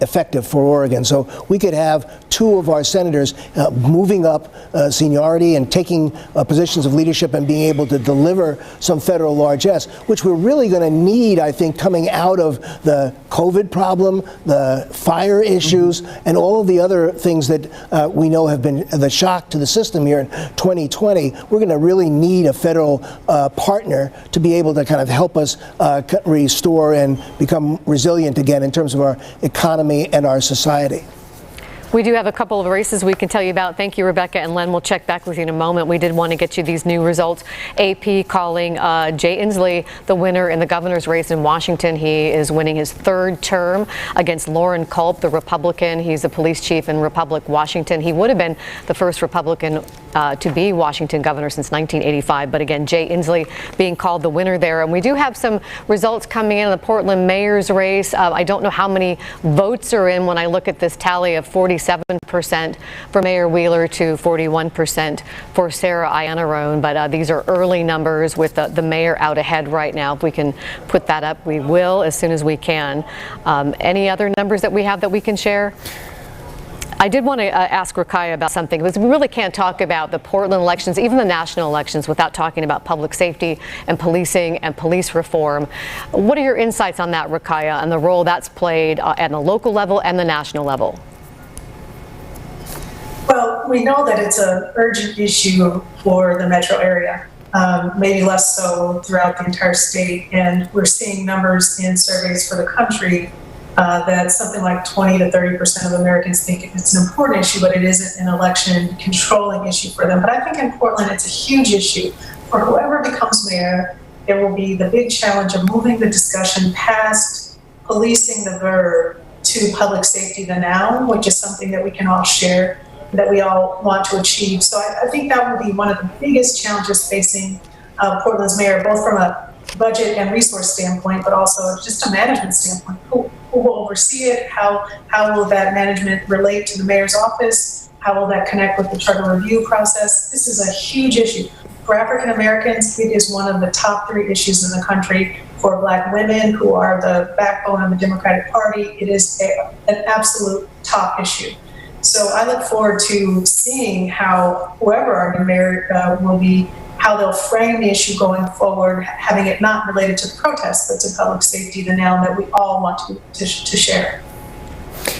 effective for Oregon. So we could have two of our senators moving up seniority and taking positions of leadership and being able to deliver some federal largesse, which we're really going to need, I think, coming out of the COVID problem, the fire issues, and all of the other things that we know have been the shock to the system here in 2020. We're going to really need a federal partner to be able to kind of help us restore and become resilient again in terms of our economy and our society. We do have a couple of races we can tell you about. Thank you, Rebecca and Len. We'll check back with you in a moment. We did want to get you these new results. AP calling Jay Inslee the winner in the governor's race in Washington. He is winning his third term against Lauren Culp, the Republican. He's the police chief in Republic, Washington. He would have been the first Republican to be Washington governor since 1985. But again, Jay Inslee being called the winner there. And we do have some results coming in the Portland mayor's race. I don't know how many votes are in when I look at this tally of 47% for Mayor Wheeler to 41% for Sarah Iannarone. But these are early numbers with the mayor out ahead right now. If we can put that up, we will as soon as we can. Any other numbers that we have that we can share? I did want to ask Rakaya about something, because we really can't talk about the Portland elections, even the national elections, without talking about public safety and policing and police reform. What are your insights on that, Rakaya, and the role that's played at the local level and the national level? Well, we know that it's an urgent issue for the metro area, maybe less so throughout the entire state. And we're seeing numbers in surveys for the country that something like 20 to 30% of Americans think it's an important issue, but it isn't an election controlling issue for them. But I think in Portland, it's a huge issue. For whoever becomes mayor, there will be the big challenge of moving the discussion past policing the verb to public safety, the noun, which is something that we can all share, that we all want to achieve. So I think that will be one of the biggest challenges facing Portland's mayor, both from a budget and resource standpoint, but also just a management standpoint. Who will oversee it? How will that management relate to the mayor's office? How will that connect with the charter review process? This is a huge issue. For African Americans, it is one of the top 3 issues in the country. For Black women, who are the backbone of the Democratic Party, it is an absolute top issue. So I look forward to seeing how whoever our new mayor will be, how they'll frame the issue going forward, having it not related to the protests, but to public safety, the noun that we all want to share.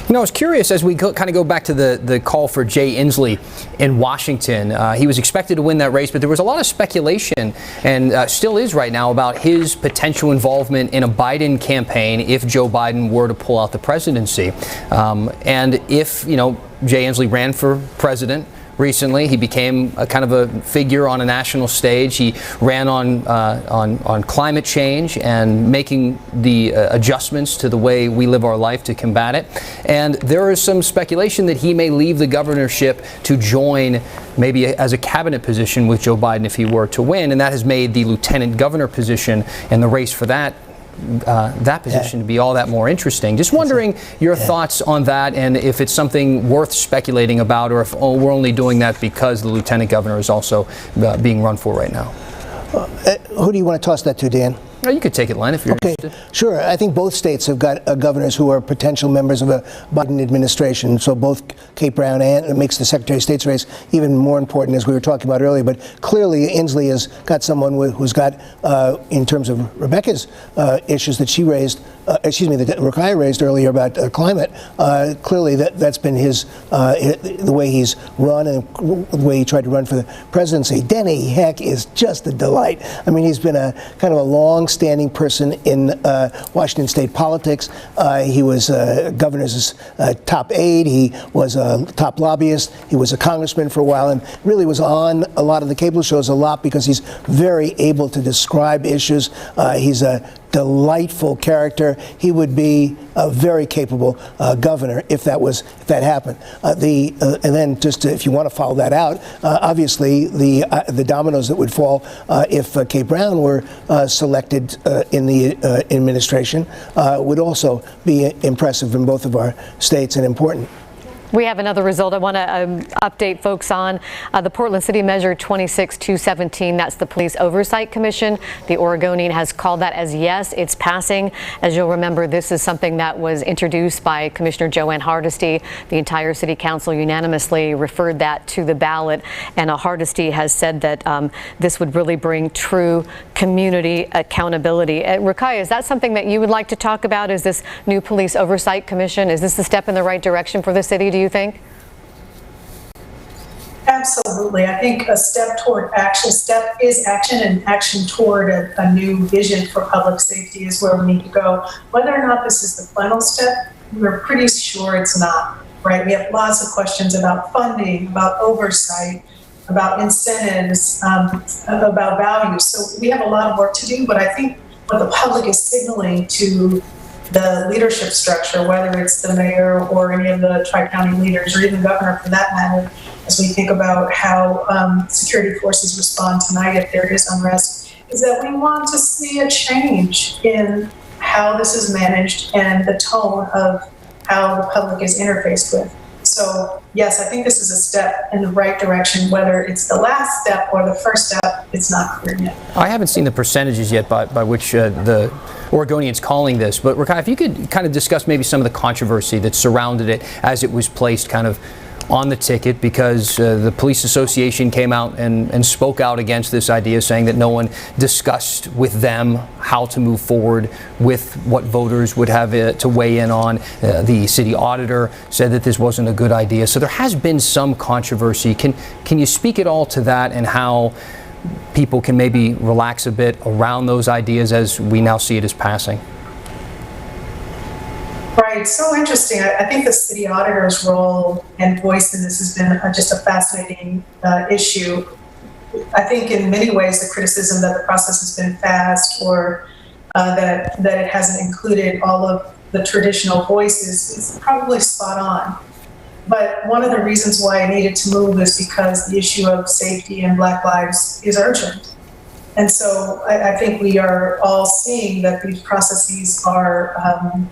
You know, I was curious as we kind of go back to the call for Jay Inslee in Washington. He was expected to win that race, but there was a lot of speculation, and still is right now, about his potential involvement in a Biden campaign if Joe Biden were to pull out the presidency. And if, Jay Inslee ran for president recently, he became a kind of a figure on a national stage. He ran on climate change and making the adjustments to the way we live our life to combat it. And there is some speculation that he may leave the governorship to join maybe as a cabinet position with Joe Biden if he were to win. And that has made the lieutenant governor position and the race for that position to be all that more interesting. Just wondering your thoughts on that, and if it's something worth speculating about, or if we're only doing that because the lieutenant governor is also being run for right now. Who do you want to toss that to, Dan? Oh, you could take it, Len, if you're interested. Sure. I think both states have got governors who are potential members of a Biden administration. So both Kate Brown, and it makes the Secretary of State's race even more important, as we were talking about earlier. But clearly, Inslee has got someone who's got, in terms of Rebecca's issues that she raised, that Rakaya raised earlier about climate. Clearly, that's been the way he's run and the way he tried to run for the presidency. Denny Heck is just a delight. I mean, he's been a kind of a long-standing person in Washington state politics. He was governor's top aide. He was a top lobbyist. He was a congressman for a while, and really was on a lot of the cable shows a lot because he's very able to describe issues. He's a delightful character. He would be a very capable governor if that happened. And then just if you want to follow that out, obviously the dominoes that would fall if Kate Brown were selected in the administration would also be impressive in both of our states and important. We have another result I want to update folks on. The Portland City Measure 26217, that's the Police Oversight Commission. The Oregonian has called that as yes, it's passing. As you'll remember, this is something that was introduced by Commissioner Joanne Hardesty. The entire City Council unanimously referred that to the ballot, and Hardesty has said that this would really bring true community accountability. Rakai, is that something that you would like to talk about? Is this new Police Oversight Commission, is this a step in the right direction for the city, do you think? Absolutely. I think a step toward action, step is action, and action toward a new vision for public safety is where we need to go. Whether or not this is the final step, we're pretty sure it's not, right? We have lots of questions about funding, about oversight, about incentives, about values. So we have a lot of work to do, but I think what the public is signaling to the leadership structure, whether it's the mayor or any of the tri-county leaders or even the governor for that matter, as we think about how security forces respond tonight if there is unrest, is that we want to see a change in how this is managed and the tone of how the public is interfaced with. So yes, I think this is a step in the right direction. Whether it's the last step or the first step, it's not clear yet. I haven't seen the percentages yet by which the Oregonian's calling this, but Rakai, if you could kind of discuss maybe some of the controversy that surrounded it as it was placed kind of on the ticket, because the police association came out and spoke out against this idea, saying that no one discussed with them how to move forward with what voters would have to weigh in on. The city auditor said that this wasn't a good idea. So there has been some controversy. Can you speak at all to that and how people can maybe relax a bit around those ideas as we now see it as passing? Right, so interesting. I think the city auditor's role and voice in this has been just a fascinating issue. I think in many ways the criticism that the process has been fast or that it hasn't included all of the traditional voices is probably spot on. But one of the reasons why I needed to move is because the issue of safety and Black lives is urgent. And so I think we are all seeing that these processes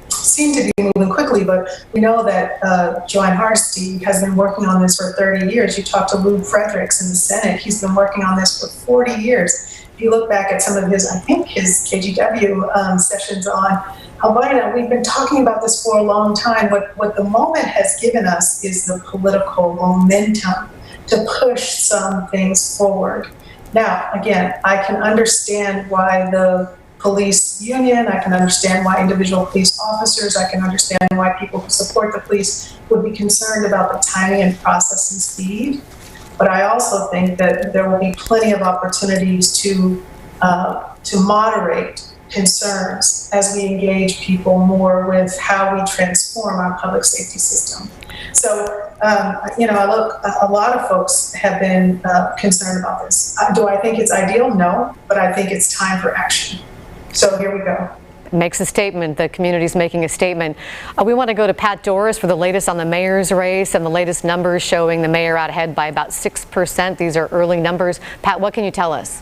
seem to be moving quickly, but we know that Joanne Hardesty has been working on this for 30 years. You talked to Lou Fredericks in the Senate. He's been working on this for 40 years. If you look back at some of his KGW sessions on Albina, we've been talking about this for a long time. What the moment has given us is the political momentum to push some things forward. Now, again, I can understand why the police union, I can understand why individual police officers, I can understand why people who support the police would be concerned about the timing and process and speed. But I also think that there will be plenty of opportunities to moderate concerns as we engage people more with how we transform our public safety system. So, a lot of folks have been concerned about this. Do I think it's ideal? No, but I think it's time for action. So here we go. Makes a statement. The community's making a statement. We want to go to Pat Doris for the latest on the mayor's race and the latest numbers showing the mayor out ahead by about 6%. These are early numbers. Pat, what can you tell us?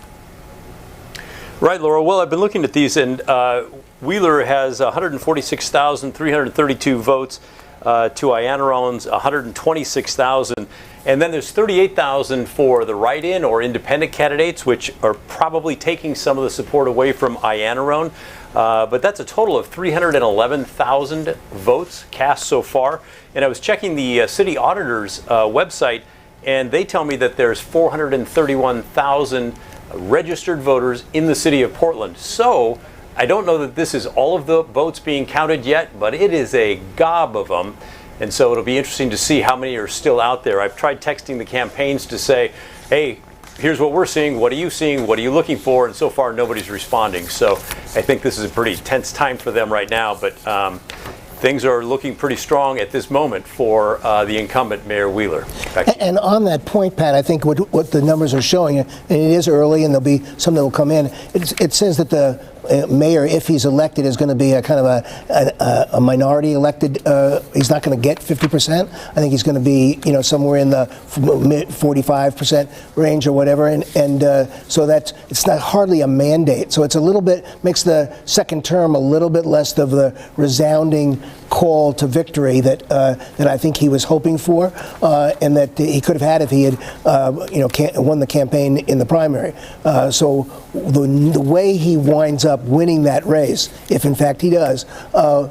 Right, Laura. Well, I've been looking at these, and Wheeler has 146,332 votes to Ianna Rollins, 126,000. And then there's 38,000 for the write-in or independent candidates, which are probably taking some of the support away from Ianna Rollins. But that's a total of 311,000 votes cast so far. And I was checking the city auditor's website, and they tell me that there's 431,000 registered voters in the city of Portland. So I don't know that this is all of the votes being counted yet, but it is a gob of them. And so it'll be interesting to see how many are still out there. I've tried texting the campaigns to say, hey, here's what we're seeing. What are you seeing? What are you looking for? And so far, nobody's responding. So I think this is a pretty tense time for them right now. But things are looking pretty strong at this moment for the incumbent Mayor Wheeler. And on that point, Pat, I think what the numbers are showing, and it is early, and there'll be some that will come in. It says that the mayor, if he's elected, is going to be a kind of a minority elected. He's not going to get 50%. I think he's going to be, somewhere in the mid 45% range or whatever. And so it's not hardly a mandate. So it's a little bit makes the second term a little bit less of the resounding call to victory that I think he was hoping for, and that he could have had if he had, won the campaign in the primary. So the way he winds up winning that race, if in fact he does,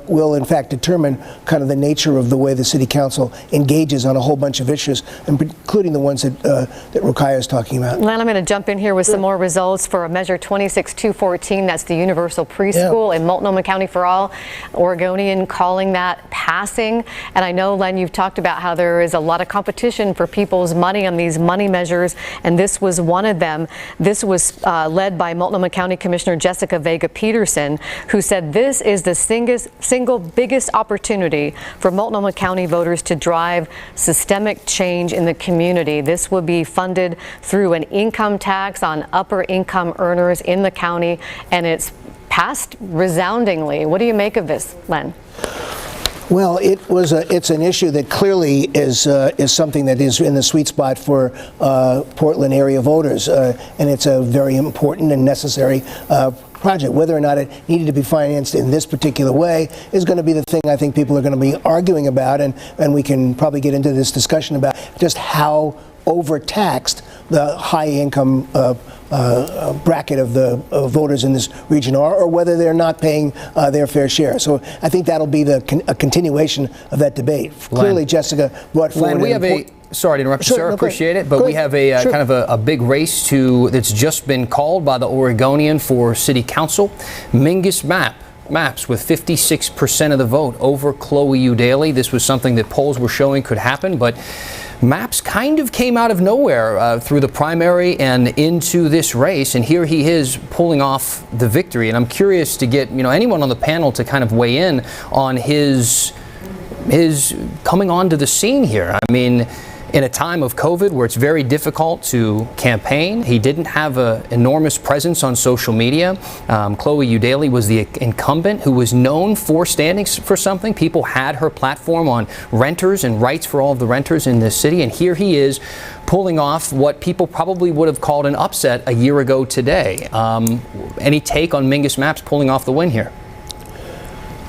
will in fact determine kind of the nature of the way the city council engages on a whole bunch of issues, including the ones that Rukiah is talking about. Len, I'm going to jump in here with some more results for Measure 26214. That's the universal preschool in Multnomah County for all. Oregonian calling that passing. And I know, Len, you've talked about how there is a lot of competition for people's money on these money measures, and this was one of them. This was led by Multnomah County Commissioner Jessica Vega Peterson, who said this is the single biggest opportunity for Multnomah County voters to drive systemic change in the community. This will be funded through an income tax on upper income earners in the county, and it's passed resoundingly. What do you make of this, Len? Well, it's an issue that clearly is something that is in the sweet spot for Portland area voters, and it's a very important and necessary project. Whether or not it needed to be financed in this particular way is going to be the thing I think people are going to be arguing about, and we can probably get into this discussion about just how overtaxed the high income bracket of the voters in this region are, or whether they're not paying their fair share. So I think that'll be a continuation of that debate. Len, clearly, Jessica brought forward. Len, we have sorry to interrupt you, sir. Appreciate it, but we have a kind of a big race that's just been called by the Oregonian for city council. Mingus Mapps with 56% of the vote over Chloe Eudaly. This was something that polls were showing could happen, but Mapps kind of came out of nowhere through the primary and into this race, and here he is pulling off the victory. And I'm curious to get anyone on the panel to kind of weigh in on his coming onto the scene here. I mean, in a time of COVID where it's very difficult to campaign, he didn't have an enormous presence on social media. Chloe Eudaly was the incumbent who was known for standing for something. People had her platform on renters and rights for all of the renters in this city, and here he is pulling off what people probably would have called an upset a year ago today. Any take on Mingus Mapps pulling off the win here?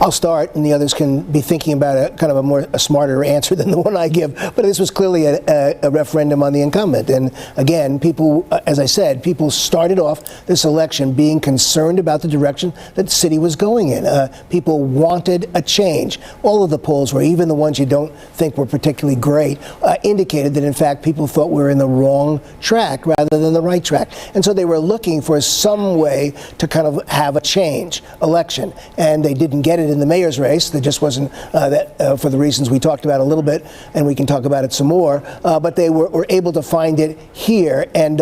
I'll start, and the others can be thinking about a smarter answer than the one I give. But this was clearly a referendum on the incumbent. And again, people, as I said, people started off this election being concerned about the direction that the city was going in. People wanted a change. All of the polls, even the ones you don't think were particularly great, indicated that in fact people thought we were in the wrong track rather than the right track. And so they were looking for some way to kind of have a change election, and they didn't get it in the mayor's race. There just wasn't that for the reasons we talked about a little bit, and we can talk about it some more. But they were able to find it here and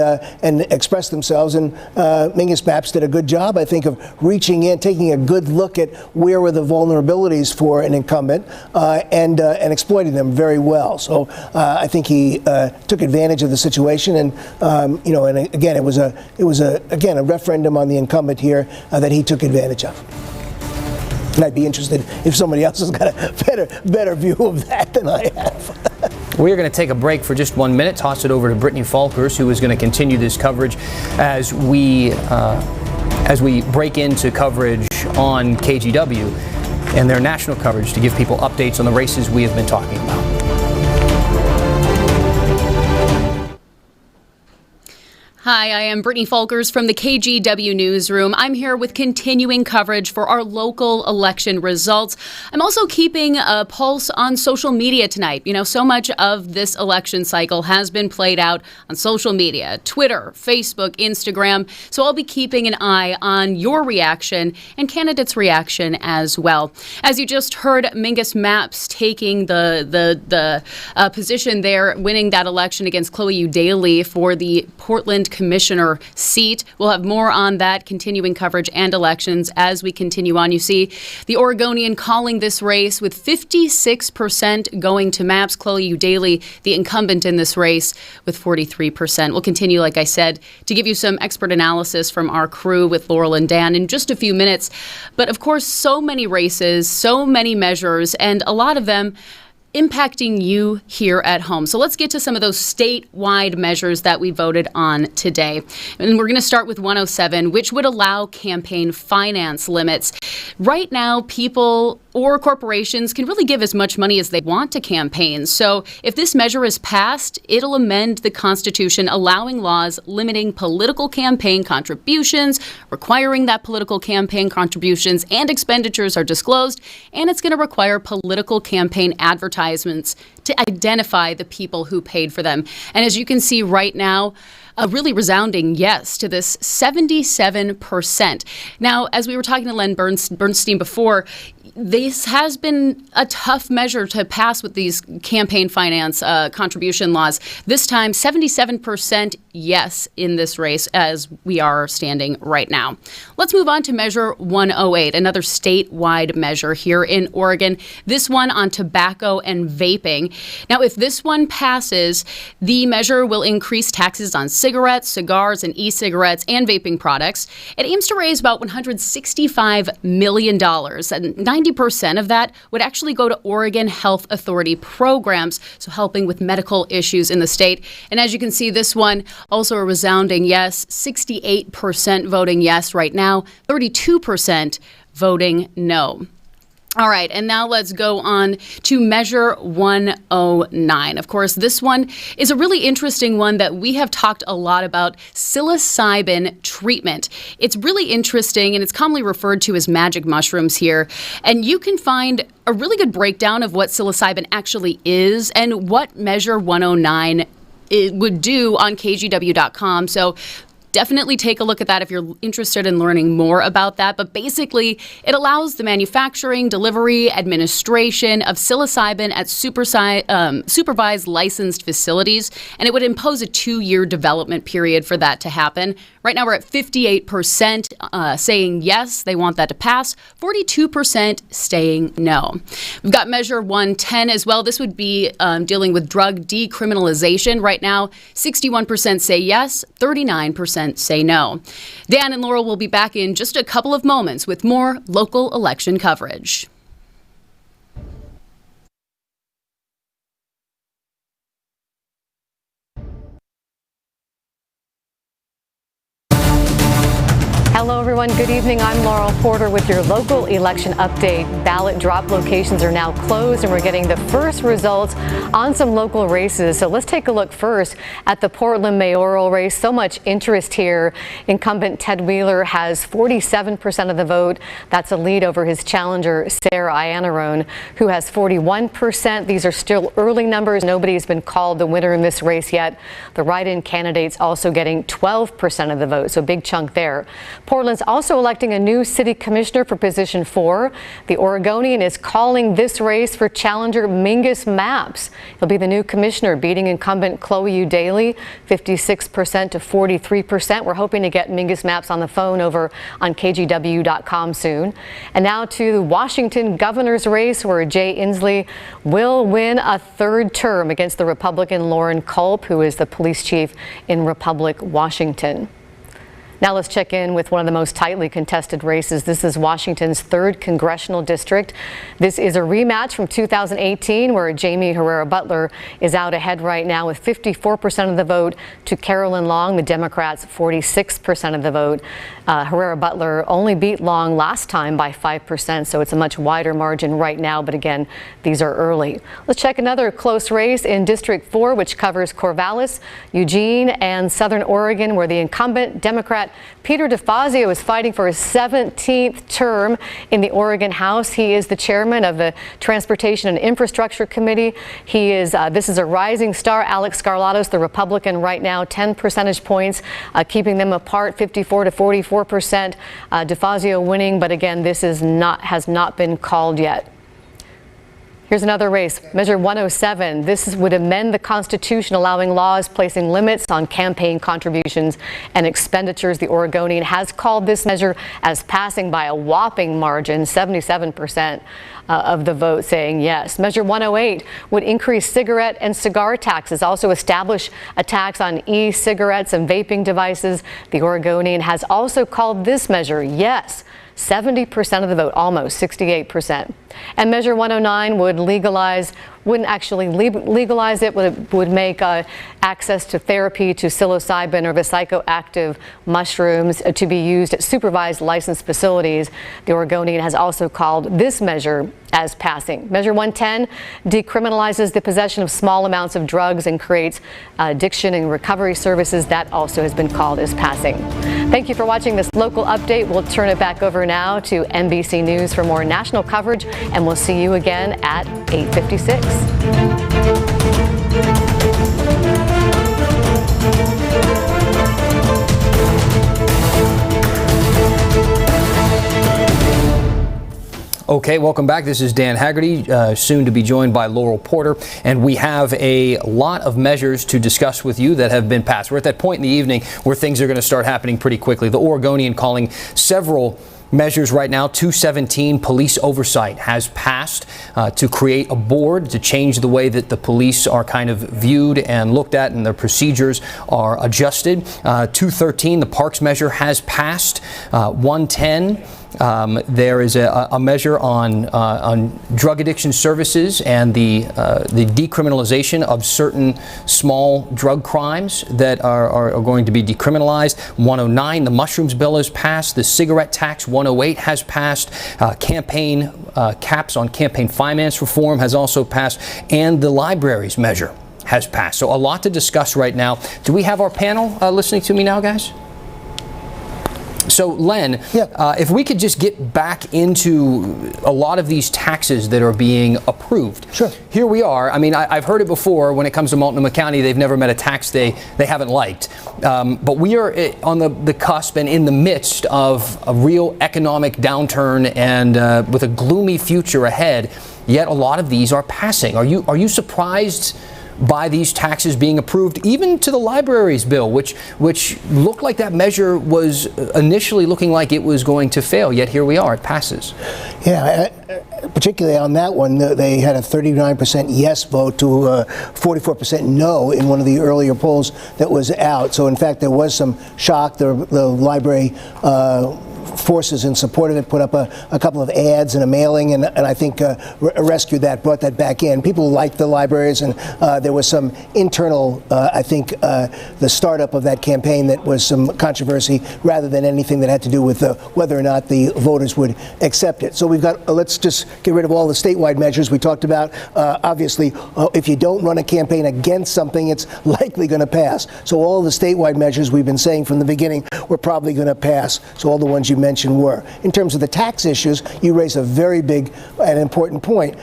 express themselves. And Mingus Mapps did a good job, I think, of reaching in, taking a good look at where were the vulnerabilities for an incumbent, and exploiting them very well. So I think he took advantage of the situation, and and again, it was a referendum on the incumbent here that he took advantage of. And I'd be interested if somebody else has got a better view of that than I have. We are going to take a break for just 1 minute, toss it over to Brittany Falkers, who is going to continue this coverage as we break into coverage on KGW and their national coverage to give people updates on the races we have been talking about. Hi, I am Brittany Falkers from the KGW Newsroom. I'm here with continuing coverage for our local election results. I'm also keeping a pulse on social media tonight. So much of this election cycle has been played out on social media, Twitter, Facebook, Instagram. So I'll be keeping an eye on your reaction and candidates' reaction as well. As you just heard, Mingus Mapps taking the position there, winning that election against Chloe Eudaly for the Portland commissioner seat. We'll have more on that, continuing coverage and elections as we continue on. You see the Oregonian calling this race with 56% going to Mapps. Chloe Daly, the incumbent in this race, with 43%. We'll continue, like I said, to give you some expert analysis from our crew with Laural and Dan in just a few minutes. But of course, so many races, so many measures, and a lot of them impacting you here at home. So let's get to some of those statewide measures that we voted on today. And we're going to start with 107, which would allow campaign finance limits. Right now, people or corporations can really give as much money as they want to campaigns. So if this measure is passed, it'll amend the Constitution, allowing laws limiting political campaign contributions, requiring that political campaign contributions and expenditures are disclosed, and it's going to require political campaign advertisements to identify the people who paid for them. And as you can see right now, a really resounding yes to this 77%. Now, as we were talking to Len Bernstein before, this has been a tough measure to pass with these campaign finance contribution laws. This time, 77% yes in this race as we are standing right now. Let's move on to Measure 108, another statewide measure here in Oregon. This one on tobacco and vaping. Now, if this one passes, the measure will increase taxes on cigarettes, cigars, and e-cigarettes and vaping products. It aims to raise about $165 million, and 90% of that would actually go to Oregon Health Authority programs, so helping with medical issues in the state. And as you can see, this one also a resounding yes, 68% voting yes right now, 32% voting no. All right, and now let's go on to Measure 109. Of course, this one is a really interesting one that we have talked a lot about, psilocybin treatment. It's really interesting, and it's commonly referred to as magic mushrooms here. And you can find a really good breakdown of what psilocybin actually is and what Measure 109 it would do on KGW.com. So definitely take a look at that if you're interested in learning more about that. But basically, it allows the manufacturing, delivery, administration of psilocybin at supervised licensed facilities, and it would impose a 2-year development period for that to happen. Right now, we're at 58% saying yes, they want that to pass, 42% saying no. We've got Measure 110 as well. This would be dealing with drug decriminalization. Right now, 61% say yes, 39% say no. Dan and Laural will be back in just a couple of moments with more local election coverage. Hello, everyone. Good evening. I'm Laural Porter with your local election update. Ballot drop locations are now closed, and we're getting the first results on some local races. So let's take a look first at the Portland mayoral race. So much interest here. Incumbent Ted Wheeler has 47% of the vote. That's a lead over his challenger, Sarah Iannarone, who has 41%. These are still early numbers. Nobody's been called the winner in this race yet. The write-in candidates also getting 12% of the vote, so big chunk there. Portland's also electing a new city commissioner for position 4. The Oregonian is calling this race for challenger Mingus Mapps. He'll be the new commissioner, beating incumbent Chloe Daly, 56% to 43%. We're hoping to get Mingus Mapps on the phone over on KGW.com soon. And now to the Washington governor's race, where Jay Inslee will win a 3rd term against the Republican Lauren Culp, who is the police chief in Republic, Washington. Now let's check in with one of the most tightly contested races. This is Washington's 3rd congressional district. This is a rematch from 2018, where Jamie Herrera Butler is out ahead right now with 54% of the vote to Carolyn Long, the Democrats 46% of the vote. Herrera Butler only beat Long last time by 5%, so it's a much wider margin right now. But again, these are early. Let's check another close race in District 4, which covers Corvallis, Eugene, and Southern Oregon, where the incumbent Democrat Peter Defazio is fighting for his 17th term in the Oregon House. He is the chairman of the Transportation and Infrastructure Committee. He is, this is a rising star. Alex Scarlatos, the Republican, right now, 10 percentage points, keeping them apart, 54 to 44%. Defazio winning, but again, this is has not been called yet. Here's another race, Measure 107. This would amend the Constitution, allowing laws placing limits on campaign contributions and expenditures. The Oregonian has called this measure as passing by a whopping margin, 77% of the vote saying yes. Measure 108 would increase cigarette and cigar taxes, also establish a tax on e-cigarettes and vaping devices. The Oregonian has also called this measure yes. 70% of the vote, almost 68%. And Measure 109 would wouldn't actually legalize it, would make access to therapy to psilocybin or the psychoactive mushrooms to be used at supervised licensed facilities. The Oregonian has also called this measure as passing. Measure 110 decriminalizes the possession of small amounts of drugs and creates addiction and recovery services. That also has been called as passing. Thank you for watching this local update. We'll turn it back over now to NBC News for more national coverage, and we'll see you again at 8:56. Okay, welcome back. This is Dan Haggerty, soon to be joined by Laural Porter, and we have a lot of measures to discuss with you that have been passed. We're at that point in the evening where things are going to start happening pretty quickly. The Oregonian calling several measures right now. 217 police oversight has passed to create a board to change the way that the police are kind of viewed and looked at, and their procedures are adjusted. 213, the parks measure has passed. 110, there is a measure on drug addiction services and the decriminalization of certain small drug crimes that are going to be decriminalized. 109, the mushrooms bill has passed. The cigarette tax 108 has passed. Campaign caps on campaign finance reform has also passed, and the libraries measure has passed. So a lot to discuss right now. Do we have our panel listening to me now, guys? So, Len, if we could just get back into a lot of these taxes that are being approved. Sure. Here we are. I mean, I've heard it before. When it comes to Multnomah County, they've never met a tax they haven't liked. But we are on the cusp and in the midst of a real economic downturn and with a gloomy future ahead. Yet a lot of these are passing. Are you surprised by these taxes being approved, even to the libraries bill, which looked like that measure was initially looking like it was going to fail, yet here we are, it passes. Yeah, particularly on that one, they had a 39% yes vote to 44% no in one of the earlier polls that was out. So in fact, there was some shock. The library forces in support of it put up a couple of ads and a mailing, and I think rescued that, brought that back in. People liked the libraries, and there was some internal, I think, the startup of that campaign that was some controversy rather than anything that had to do with whether or not the voters would accept it. So we've got, let's just get rid of all the statewide measures we talked about. Obviously, if you don't run a campaign against something, it's likely going to pass. So all the statewide measures we've been saying from the beginning were probably going to pass. So all the ones you mentioned were. In terms of the tax issues, you raise a very big and important point.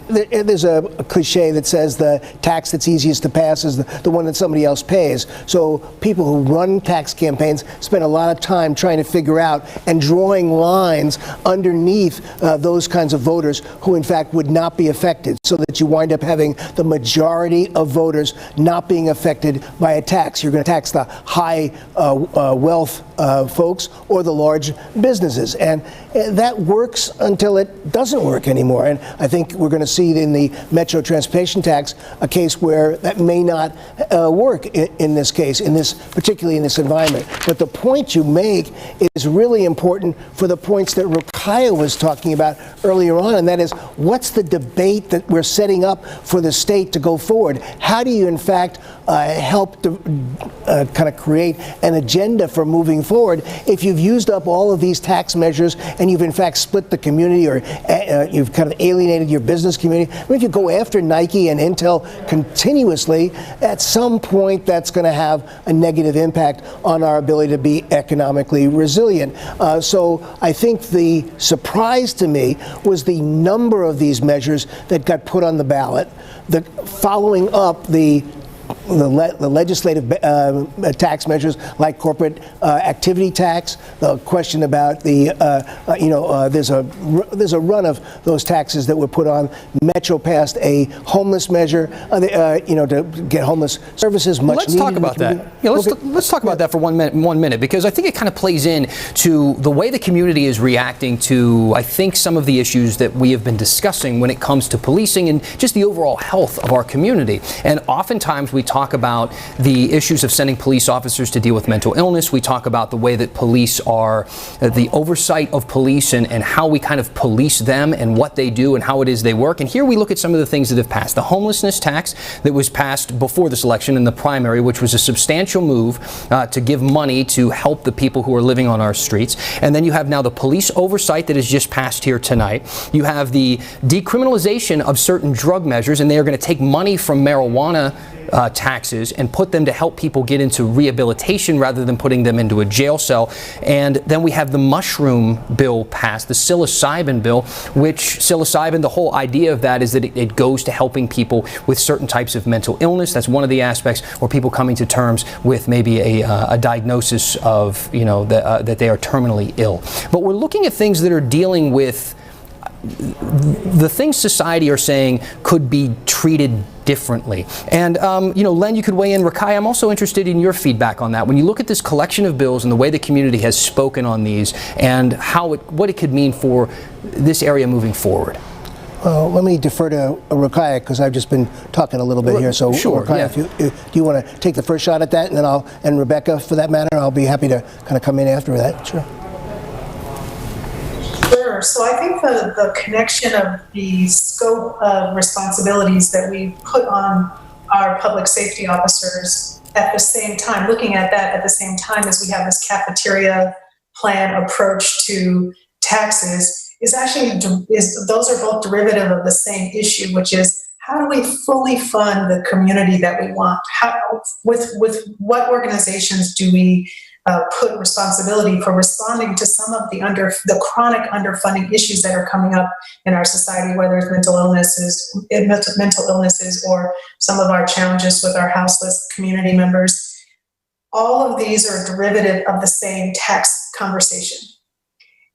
There's a cliche that says the tax that's easiest to pass is the one that somebody else pays. So people who run tax campaigns spend a lot of time trying to figure out and drawing lines underneath those kinds of voters who in fact would not be affected, so that you wind up having the majority of voters not being affected by a tax. You're going to tax the high wealth folks or the large businesses, and that works until it doesn't work anymore. And I think we're going to see in the Metro Transportation Tax a case where that may not work in this case, particularly in this environment. But the point you make is really important for the points that Rukiah was talking about earlier on, and that is, what's the debate that we're setting up for the state to go forward? How do you in fact help to kind of create an agenda for moving forward if you've used up all of these tax measures and you've in fact split the community, or you've kind of alienated your business community? I mean, if you go after Nike and Intel continuously, at some point that's going to have a negative impact on our ability to be economically resilient. So I think the surprise to me was the number of these measures that got put on the ballot, following up the the legislative tax measures like corporate activity tax, the question about the, there's a run of those taxes that were put on. Metro passed a homeless measure, to get homeless services much Let's needed. talk about that. Yeah, let's talk about that for 1 minute, because I think it kind of plays in to the way the community is reacting to, I think, some of the issues that we have been discussing when it comes to policing and just the overall health of our community. And oftentimes we talk about the issues of sending police officers to deal with mental illness. We talk about the way that police are, the oversight of police and how we kind of police them and what they do and how it is they work. And here we look at some of the things that have passed. The homelessness tax that was passed before this election in the primary, which was a substantial move to give money to help the people who are living on our streets. And then you have now the police oversight that has just passed here tonight. You have the decriminalization of certain drug measures, and they are going to take money from marijuana taxes and put them to help people get into rehabilitation rather than putting them into a jail cell. And then we have the mushroom bill passed, the psilocybin bill, which psilocybin, the whole idea of that is that it goes to helping people with certain types of mental illness. That's one of the aspects, or people coming to terms with maybe a diagnosis of, that they are terminally ill. But we're looking at things that are dealing with the things society are saying could be treated differently. And, Len, you could weigh in. Rakai, I'm also interested in your feedback on that. When you look at this collection of bills and the way the community has spoken on these and what it could mean for this area moving forward. Well, let me defer to Rakai because I've just been talking a little bit here. So, sure, Rakai, yeah. if you want to take the first shot at that, and then and Rebecca, for that matter, I'll be happy to kind of come in after that. Sure. Sure. So I think the connection of the scope of responsibilities that we put on our public safety officers at the same time, looking at that at the same time as we have this cafeteria plan approach to taxes, is actually, those are both derivative of the same issue, which is how do we fully fund the community that we want? With what organizations do we put responsibility for responding to some of the chronic underfunding issues that are coming up in our society, whether it's mental illnesses or some of our challenges with our houseless community members. All of these are derivative of the same tax conversation.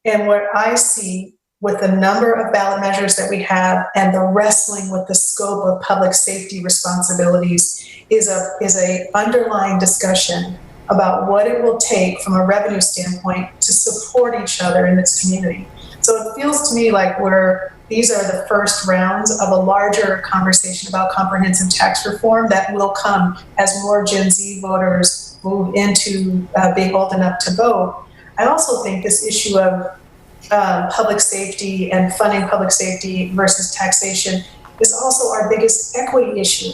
And what I see with the number of ballot measures that we have and the wrestling with the scope of public safety responsibilities is a underlying discussion about what it will take from a revenue standpoint to support each other in this community. So it feels to me like these are the first rounds of a larger conversation about comprehensive tax reform that will come as more Gen Z voters move into being old enough to vote. I also think this issue of public safety and funding public safety versus taxation is also our biggest equity issue.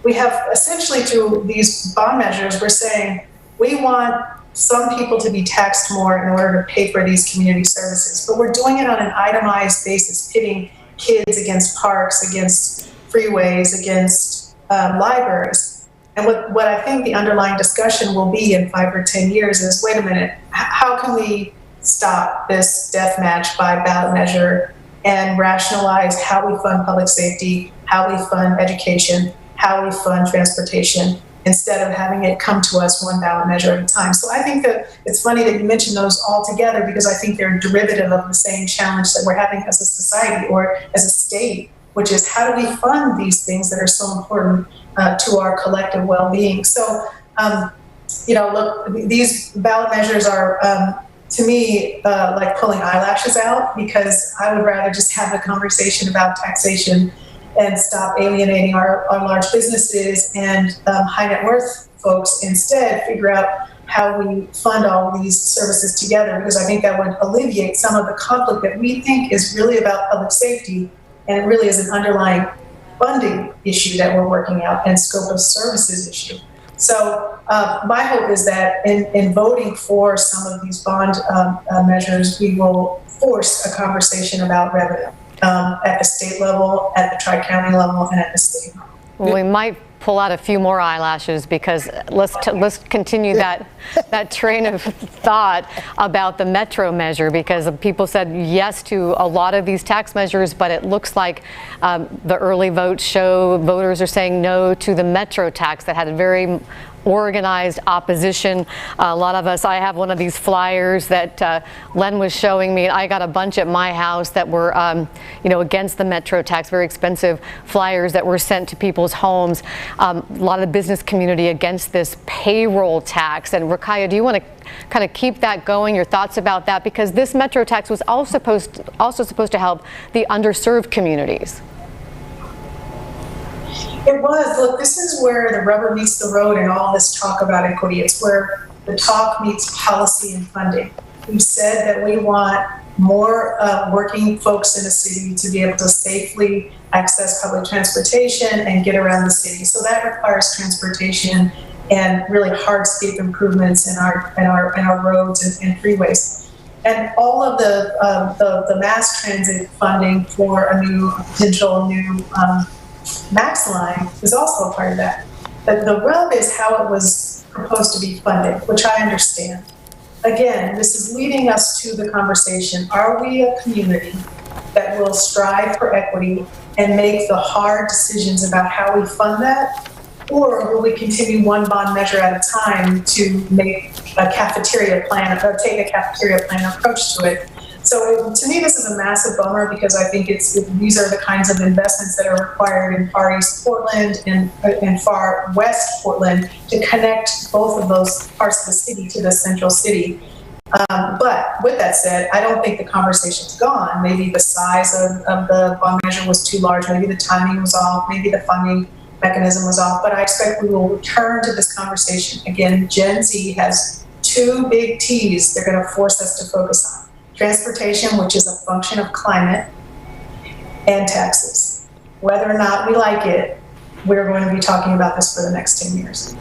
We have essentially through these bond measures, we're saying we want some people to be taxed more in order to pay for these community services, but we're doing it on an itemized basis, pitting kids against parks, against freeways, against libraries. And what I think the underlying discussion will be in 5 or 10 years is, wait a minute, how can we stop this death match by ballot measure and rationalize how we fund public safety, how we fund education, how we fund transportation, instead of having it come to us one ballot measure at a time. So I think that it's funny that you mentioned those all together because I think they're derivative of the same challenge that we're having as a society or as a state, which is how do we fund these things that are so important to our collective well-being. So, look, these ballot measures are, to me, like pulling eyelashes out because I would rather just have a conversation about taxation and stop alienating our large businesses and high net worth folks, instead figure out how we fund all these services together, because I think that would alleviate some of the conflict that we think is really about public safety, and it really is an underlying funding issue that we're working out and scope of services issue. So my hope is that in voting for some of these bond measures, we will force a conversation about revenue at the state level, at the tri-county level, and at the state level. Well, we might pull out a few more eyelashes because let's continue that train of thought about the Metro measure, because people said yes to a lot of these tax measures, but it looks like the early votes show voters are saying no to the Metro tax that had a very organized opposition. A lot of us, I have one of these flyers that Len was showing me. I got a bunch at my house that were, against the Metro tax, very expensive flyers that were sent to people's homes. A lot of the business community against this payroll tax. And Rakaya, do you want to kind of keep that going? Your thoughts about that? Because this Metro tax was also supposed to help the underserved communities. It was. Look, this is where the rubber meets the road in all this talk about equity. It's where the talk meets policy and funding. We've said that we want more working folks in the city to be able to safely access public transportation and get around the city. So that requires transportation and really hardscape improvements in our roads and freeways. And all of the mass transit funding for a potential new Max line is also a part of that. But the rub is how it was proposed to be funded, which I understand. Again, this is leading us to the conversation. Are we a community that will strive for equity and make the hard decisions about how we fund that? Or will we continue one bond measure at a time to make a cafeteria plan, or take a cafeteria plan approach to it? So to me, this is a massive bummer, because I think these are the kinds of investments that are required in Far East Portland and Far West Portland to connect both of those parts of the city to the central city. But with that said, I don't think the conversation's gone. Maybe the size of the bond measure was too large. Maybe the timing was off. Maybe the funding mechanism was off. But I expect we will return to this conversation. Again, Gen Z has two big T's they're going to force us to focus on. Transportation, which is a function of climate, and taxes. Whether or not we like it, we're going to be talking about this for the next 10 years.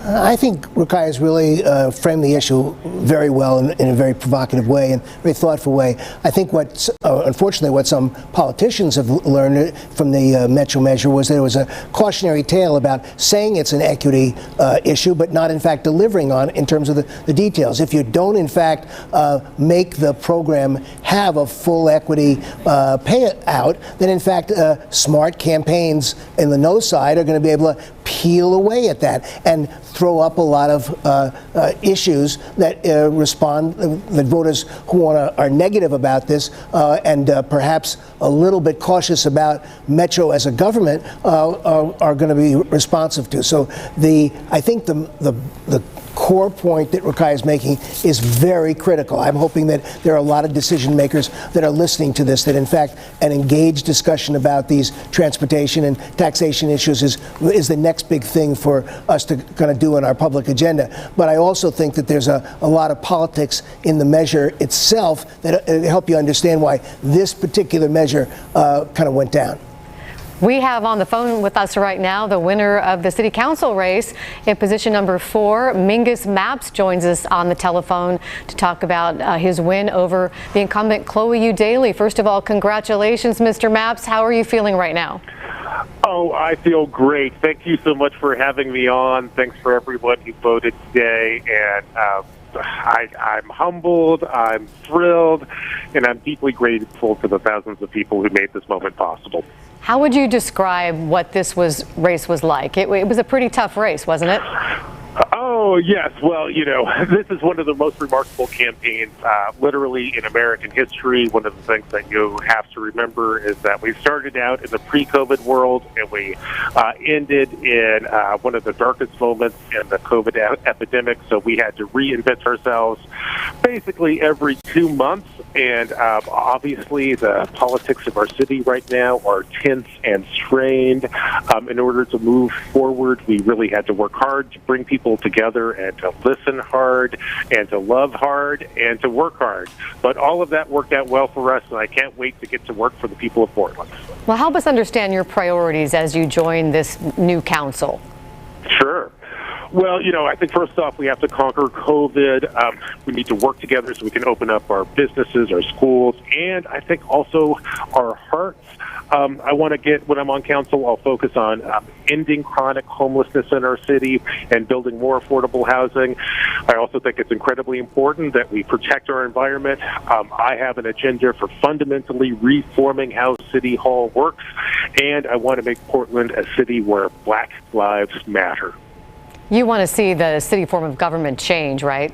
I think Rakaya has really framed the issue very well in a very provocative way and very thoughtful way. I think unfortunately, what some politicians have learned from the Metro measure was that it was a cautionary tale about saying it's an equity issue, but not in fact delivering on in terms of the details. If you don't in fact make the program have a full equity payout, then in fact smart campaigns in the no side are going to be able to peel away at that and throw up a lot of issues that that voters who are negative about this and perhaps a little bit cautious about Metro as a government are going to be responsive to. So I think the core point that Rakaya is making is very critical. I'm hoping that there are a lot of decision makers that are listening to this, that in fact an engaged discussion about these transportation and taxation issues is the next big thing for us to kind of do in our public agenda. But I also think that there's a lot of politics in the measure itself that help you understand why this particular measure kind of went down. We have on the phone with us right now the winner of the city council race in position number 4. Mingus Mapps joins us on the telephone to talk about his win over the incumbent Chloe Eudaly. First of all, congratulations, Mr. Mapps. How are you feeling right now? Oh, I feel great. Thank you so much for having me on. Thanks for everyone who voted today. And I'm humbled, I'm thrilled, and I'm deeply grateful for the thousands of people who made this moment possible. How would you describe what this race was like? It was a pretty tough race, wasn't it? Oh, yes. Well, this is one of the most remarkable campaigns literally in American history. One of the things that you have to remember is that we started out in the pre-COVID world and we ended in one of the darkest moments in the COVID epidemic. So we had to reinvent ourselves basically every 2 months. And obviously the politics of our city right now are tense and strained. In order to move forward, we really had to work hard to bring people together and to listen hard and to love hard and to work hard. But all of that worked out well for us, and I can't wait to get to work for the people of Portland. Well, help us understand your priorities as you join this new council. Sure. Well, I think first off, we have to conquer COVID. We need to work together so we can open up our businesses, our schools, and I think also our hearts. I want to get, when I'm on council, I'll focus on ending chronic homelessness in our city and building more affordable housing. I also think it's incredibly important that we protect our environment. I have an agenda for fundamentally reforming how City Hall works, and I want to make Portland a city where Black lives matter. You want to see the city form of government change, right?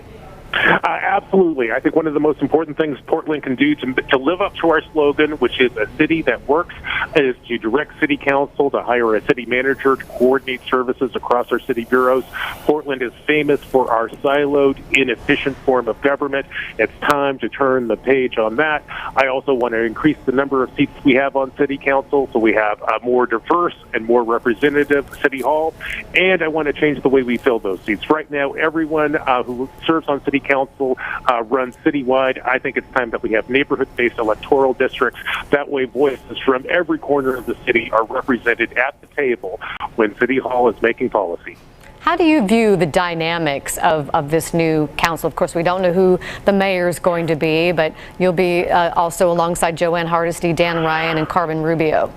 Absolutely. I think one of the most important things Portland can do to live up to our slogan, which is a city that works, is to direct city council to hire a city manager to coordinate services across our city bureaus. Portland is famous for our siloed, inefficient form of government. It's time to turn the page on that. I also want to increase the number of seats we have on city council so we have a more diverse and more representative city hall. And I want to change the way we fill those seats. Right now, everyone who serves on city council runs citywide. I think it's time that we have neighborhood-based electoral districts. That way voices from every corner of the city are represented at the table when City Hall is making policy. How do you view the dynamics of this new council? Of course, we don't know who the mayor is going to be, but you'll be also alongside Joanne Hardesty, Dan Ryan, and Carmen Rubio.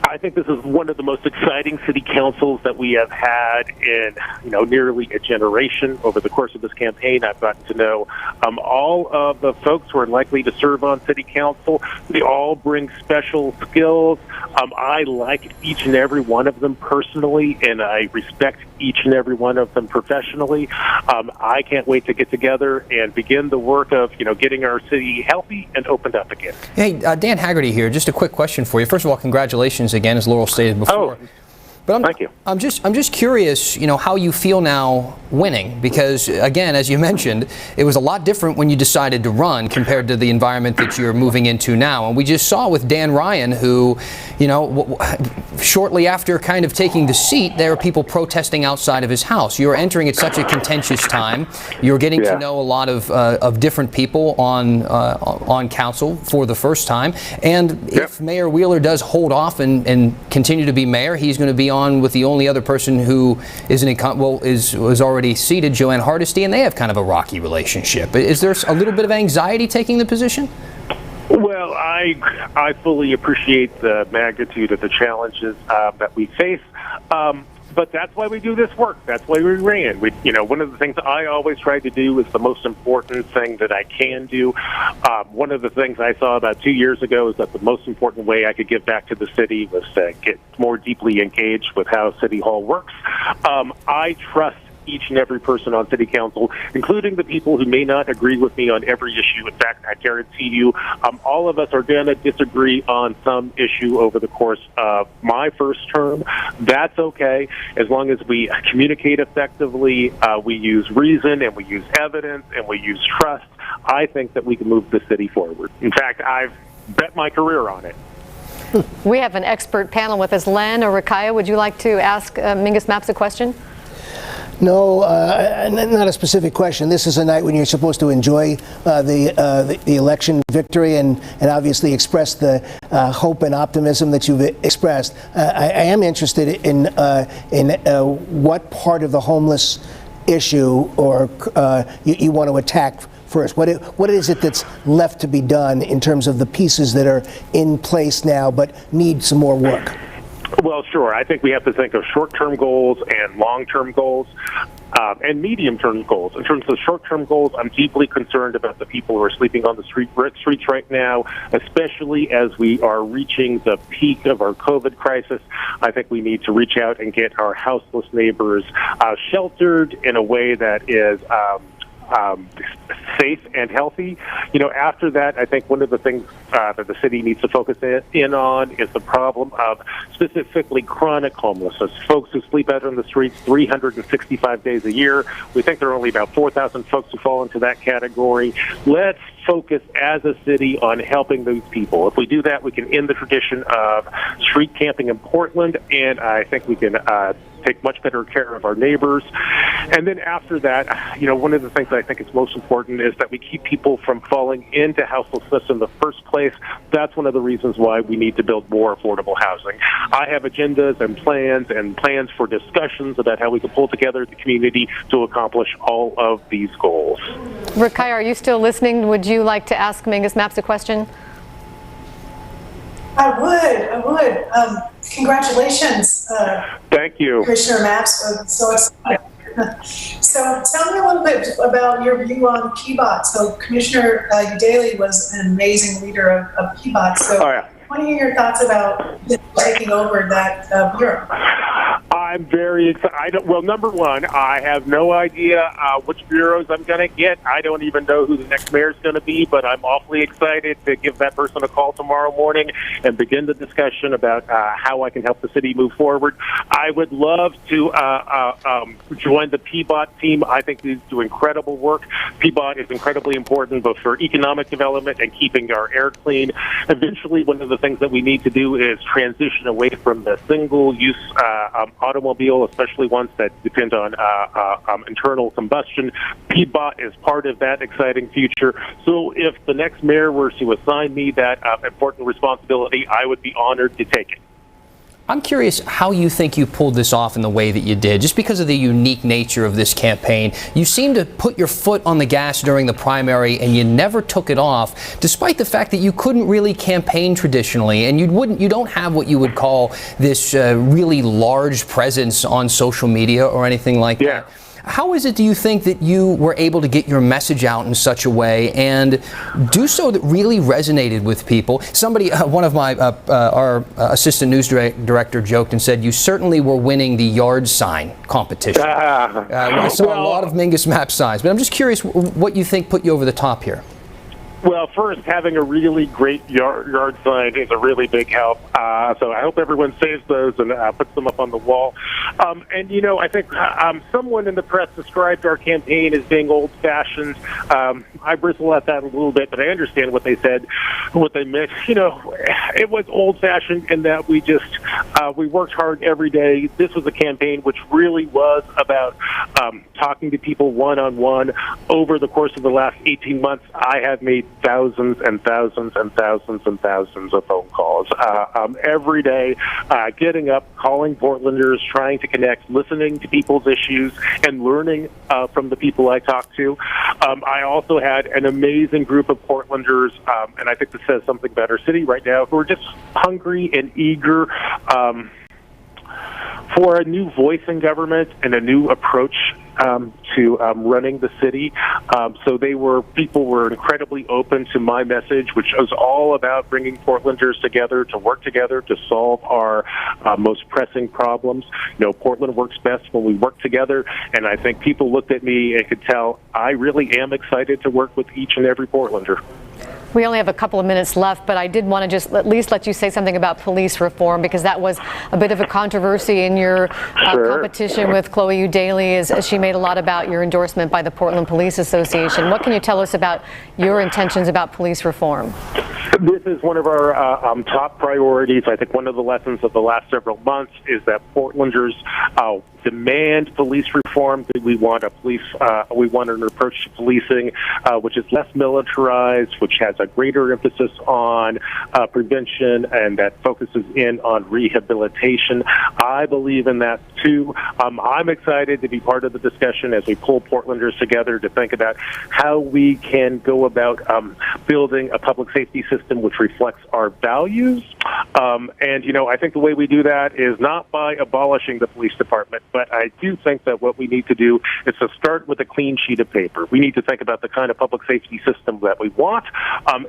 I think this is one of the most exciting city councils that we have had in, nearly a generation. Over the course of this campaign, I've gotten to know all of the folks who are likely to serve on city council. They all bring special skills. I like each and every one of them personally, and I respect each and every one of them professionally. I can't wait to get together and begin the work of, getting our city healthy and opened up again. Hey, Dan Haggerty here. Just a quick question for you. First of all, congratulations again, as Laurel stated before. But thank you. I'm just curious, how you feel now winning, because again, as you mentioned, it was a lot different when you decided to run compared to the environment that you're moving into now. And we just saw with Dan Ryan, who, shortly after kind of taking the seat, there were people protesting outside of his house. You're entering at such a contentious time. You're getting to know a lot of different people on council for the first time. And if Mayor Wheeler does hold off and continue to be mayor, he's going to be on with the only other person who is already seated, Joanne Hardesty, and they have kind of a rocky relationship. Is there a little bit of anxiety taking the position? Well, I fully appreciate the magnitude of the challenges that we face. But that's why we do this work. That's why we ran. One of the things I always try to do is the most important thing that I can do. One of the things I saw about 2 years ago is that the most important way I could give back to the city was to get more deeply engaged with how City Hall works. I trust each and every person on city council, including the people who may not agree with me on every issue. In fact, I guarantee you, all of us are going to disagree on some issue over the course of my first term. That's okay, as long as we communicate effectively, we use reason, and we use evidence, and we use trust. I think that we can move the city forward. In fact, I've bet my career on it. We have an expert panel with us. Len or Rakaya, would you like to ask Mingus Mapps a question? No, not a specific question. This is a night when you're supposed to enjoy the election victory and obviously express the hope and optimism that you've expressed. I am interested in what part of the homeless issue or you want to attack first. What is it that's left to be done in terms of the pieces that are in place now but need some more work? Well, sure. I think we have to think of short-term goals and long-term goals and medium-term goals. In terms of short-term goals, I'm deeply concerned about the people who are sleeping on the streets right now, especially as we are reaching the peak of our COVID crisis. I think we need to reach out and get our houseless neighbors sheltered in a way that is safe and healthy. After that, I think one of the things that the city needs to focus in on is the problem of specifically chronic homelessness, folks who sleep out on the streets 365 days a year. We think there are only about 4,000 folks who fall into that category. Let's focus as a city on helping those people. If we do that, we can end the tradition of street camping in Portland, and I think we can take much better care of our neighbors. And then after that, one of the things that I think is most important is that we keep people from falling into houselessness in the first place. That's one of the reasons why we need to build more affordable housing. I have agendas and plans for discussions about how we can pull together the community to accomplish all of these goals. Rakaya, are you still listening? Would you like to ask Mingus Mapps a question? I would. Congratulations. Thank you. Commissioner Mapps. So excited. So tell me a little bit about your view on PBOT. So Commissioner Daly was an amazing leader of PBOT. So what are your thoughts about taking over that bureau? I'm very excited. Well, number one, I have no idea which bureaus I'm going to get. I don't even know who the next mayor is going to be, but I'm awfully excited to give that person a call tomorrow morning and begin the discussion about how I can help the city move forward. I would love to join the PBOT team. I think they do incredible work. PBOT is incredibly important both for economic development and keeping our air clean. Eventually, one of the things that we need to do is transition away from the single-use automobile, especially ones that depend on internal combustion. PBOT is part of that exciting future. So if the next mayor were to assign me that important responsibility, I would be honored to take it. I'm curious how you think you pulled this off in the way that you did, just because of the unique nature of this campaign. You seem to put your foot on the gas during the primary, and you never took it off, despite the fact that you couldn't really campaign traditionally, and you don't have what you would call this really large presence on social media or anything like that. How is it, do you think, that you were able to get your message out in such a way and do so that really resonated with people? Somebody, one of my, our assistant news director joked and said, you certainly were winning the yard sign competition. I saw a lot of Mingus Mapps signs, but I'm just curious what you think put you over the top here. Well, first, having a really great yard sign is a really big help. So I hope everyone saves those and puts them up on the wall. And, you know, I think someone in the press described our campaign as being old-fashioned. I bristle at that a little bit, but I understand what they said, what they meant. You know, it was old-fashioned in that we worked hard every day. This was a campaign which really was about talking to people one-on-one. Over the course of the last 18 months, I have made thousands and thousands and thousands and thousands of phone calls every day, getting up, calling Portlanders, trying to connect, listening to people's issues, and learning from the people I talk to. I also had an amazing group of Portlanders, and I think this says something about our city right now, who are just hungry and eager for a new voice in government and a new approach to running the city. So people were incredibly open to my message, which was all about bringing Portlanders together to work together to solve our most pressing problems. You know, Portland works best when we work together, and I think people looked at me and could tell I really am excited to work with each and every Portlander. We only have a couple of minutes left, but I did want to just at least let you say something about police reform, because that was a bit of a controversy in your competition with Chloe Eudaly, as she made a lot about your endorsement by the Portland Police Association. What can you tell us about your intentions about police reform? This is one of our top priorities. I think one of the lessons of the last several months is that Portlanders demand police reform. We want we want an approach to policing which is less militarized, which has a greater emphasis on prevention, and that focuses in on rehabilitation. I believe in that too. I'm excited to be part of the discussion as we pull Portlanders together to think about how we can go about building a public safety system which reflects our values. And, you know, I think the way we do that is not by abolishing the police department, but I do think that what we need to do is to start with a clean sheet of paper. We need to think about the kind of public safety system that we want,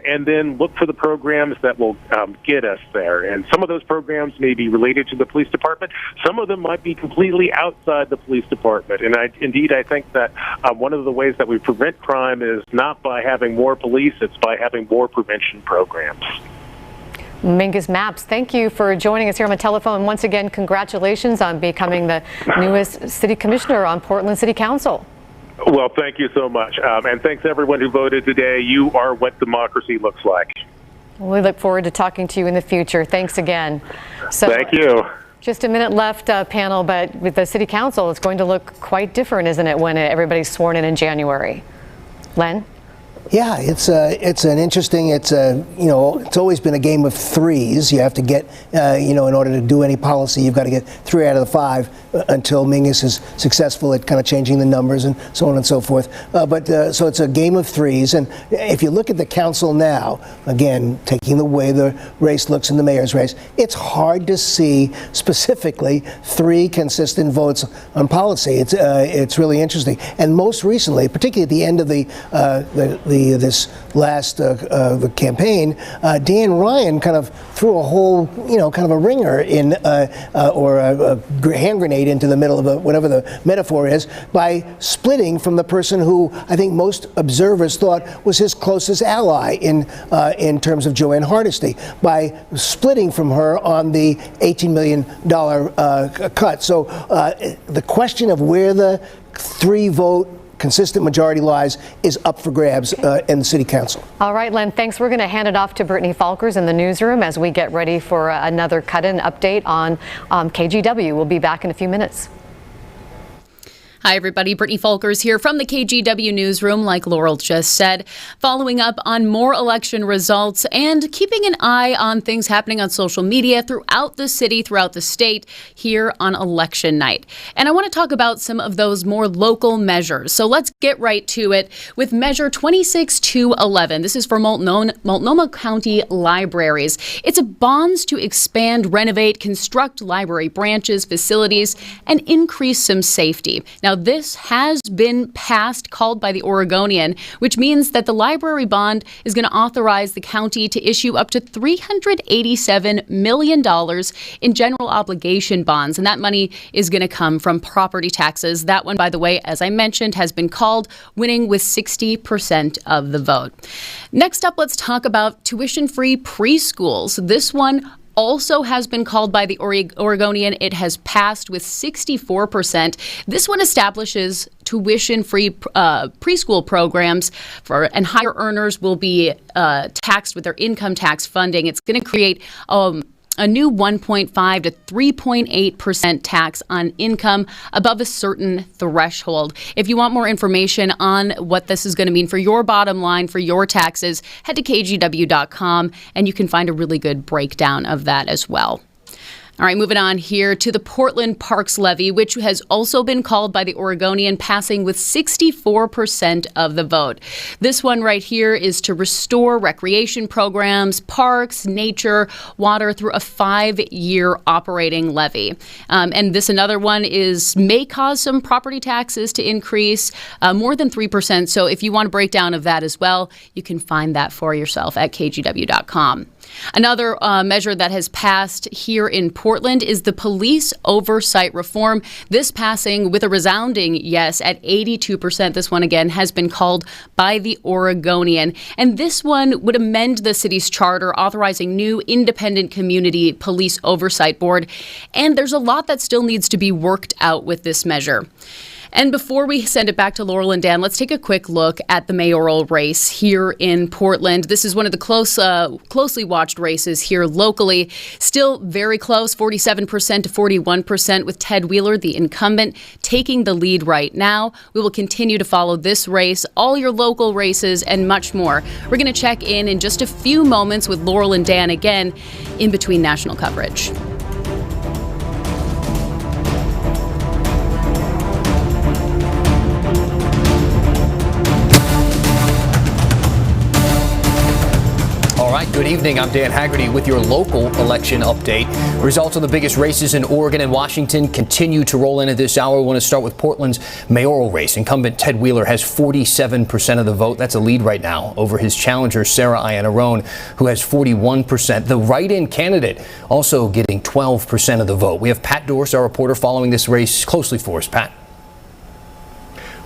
and then look for the programs that will get us there. And some of those programs may be related to the police department. Some of them might be completely outside the police department. And I think that one of the ways that we prevent crime is not by having more police, it's by having more prevention programs. Mingus Mapps, thank you for joining us here on the telephone. Once again, congratulations on becoming the newest city commissioner on Portland City Council. Well, thank you so much. And thanks everyone who voted today. You are what democracy looks like. We look forward to talking to you in the future. Thanks again. So, thank you. Just a minute left, panel, but with the city council, it's going to look quite different, isn't it, when everybody's sworn in January? Len? Yeah, it's an interesting. It's always been a game of threes. You have to get in order to do any policy, you've got to get 3 out of the 5 until Mingus is successful at kind of changing the numbers and so on and so forth. So it's a game of threes. And if you look at the council now, again, taking the way the race looks in the mayor's race, it's hard to see specifically 3 consistent votes on policy. It's really interesting. And most recently, particularly at the end of this last the campaign, Dan Ryan kind of threw a whole, kind of a ringer in or a hand grenade into the middle of whatever the metaphor is, by splitting from the person who I think most observers thought was his closest ally in terms of Joanne Hardesty, by splitting from her on the $18 million cut. So the question of where the 3-vote consistent majority lies is up for grabs in the city council. All right, Len, thanks. We're going to hand it off to Brittany Falkers in the newsroom as we get ready for another cut-in update on KGW. We'll be back in a few minutes. Hi, everybody. Brittany Falkers here from the KGW newsroom, like Laural just said, following up on more election results and keeping an eye on things happening on social media throughout the city, throughout the state, here on election night. And I want to talk about some of those more local measures. So let's get right to it with Measure 26211. This is for Multnomah County libraries. It's a bonds to expand, renovate, construct library branches, facilities, and increase some safety. Now, this has been passed, called by the Oregonian, which means that the library bond is going to authorize the county to issue up to $387 million in general obligation bonds. And that money is going to come from property taxes. That one, by the way, as I mentioned, has been called, winning with 60% of the vote. Next up, let's talk about tuition-free preschools. This one also has been called by the Oregonian. It has passed with 64%. This one establishes tuition-free preschool programs and higher earners will be taxed with their income tax funding. It's going to create a new 1.5 to 3.8% tax on income above a certain threshold. If you want more information on what this is going to mean for your bottom line, for your taxes, head to kgw.com and you can find a really good breakdown of that as well. All right, moving on here to the Portland Parks Levy, which has also been called by the Oregonian, passing with 64% of the vote. This one right here is to restore recreation programs, parks, nature, water through a 5-year operating levy. And this another one may cause some property taxes to increase more than 3%. So if you want a breakdown of that as well, you can find that for yourself at kgw.com. Another measure that has passed here in Portland is the police oversight reform. This passing with a resounding yes at 82%. This one, again, has been called by the Oregonian. And this one would amend the city's charter, authorizing new independent community police oversight board. And there's a lot that still needs to be worked out with this measure. And before we send it back to Laural and Dan, let's take a quick look at the mayoral race here in Portland. This is one of the closely watched races here locally. Still very close, 47% to 41%, with Ted Wheeler, the incumbent, taking the lead right now. We will continue to follow this race, all your local races, and much more. We're going to check in just a few moments with Laural and Dan again in between national coverage. Good evening. I'm Dan Haggerty with your local election update. Results of the biggest races in Oregon and Washington continue to roll in at this hour. We want to start with Portland's mayoral race. Incumbent Ted Wheeler has 47% of the vote. That's a lead right now over his challenger, Sarah Iannarone, who has 41%. The write-in candidate also getting 12% of the vote. We have Pat Dorse, our reporter, following this race closely for us. Pat.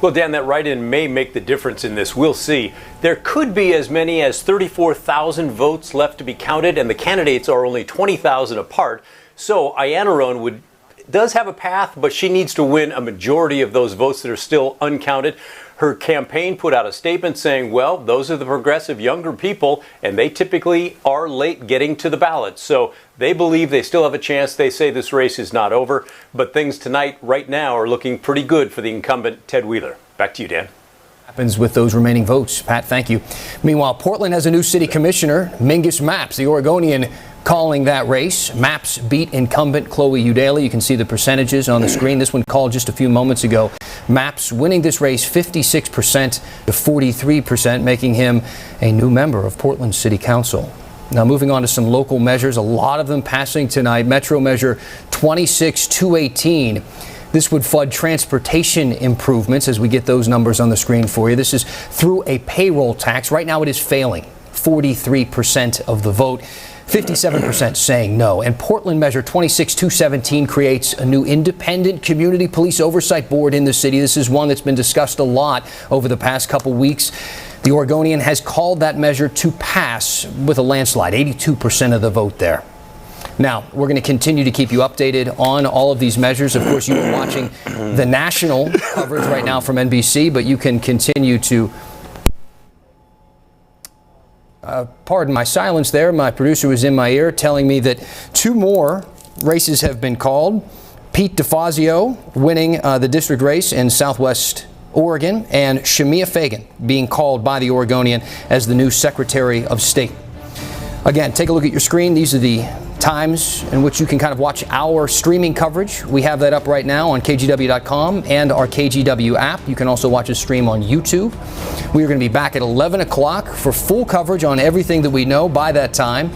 Well, Dan, that write-in may make the difference in this. We'll see. There could be as many as 34,000 votes left to be counted, and the candidates are only 20,000 apart. So Iannarone does have a path, but she needs to win a majority of those votes that are still uncounted. Her campaign put out a statement saying, well, those are the progressive younger people, and they typically are late getting to the ballot. So they believe they still have a chance. They say this race is not over, but things tonight, right now, are looking pretty good for the incumbent Ted Wheeler. Back to you, Dan. Happens with those remaining votes. Pat, thank you. Meanwhile, Portland has a new city commissioner, Mingus Mapps, the Oregonian, calling that race. Mapps beat incumbent Chloe Udaley. You can see the percentages on the screen. This one called just a few moments ago. Mapps winning this race 56% to 43%, making him a new member of Portland City Council. Now moving on to some local measures, a lot of them passing tonight. Metro Measure 26218. This would fund transportation improvements as we get those numbers on the screen for you. This is through a payroll tax. Right now it is failing. 43% of the vote. 57% saying no. And Portland Measure 26217 creates a new independent community police oversight board in the city. This is one that's been discussed a lot over the past couple weeks. The Oregonian has called that measure to pass with a landslide, 82% of the vote there. Now, we're going to continue to keep you updated on all of these measures. Of course, you are watching the national coverage right now from NBC, but you can continue to pardon my silence there. My producer was in my ear telling me that 2 more races have been called. Pete Defazio winning the district race in Southwest Oregon, and Shamia Fagan being called by the Oregonian as the new Secretary of State. Again, take a look at your screen. These are the times in which you can kind of watch our streaming coverage. We have that up right now on KGW.com and our KGW app. You can also watch us stream on YouTube. We are going to be back at 11 o'clock for full coverage on everything that we know by that time,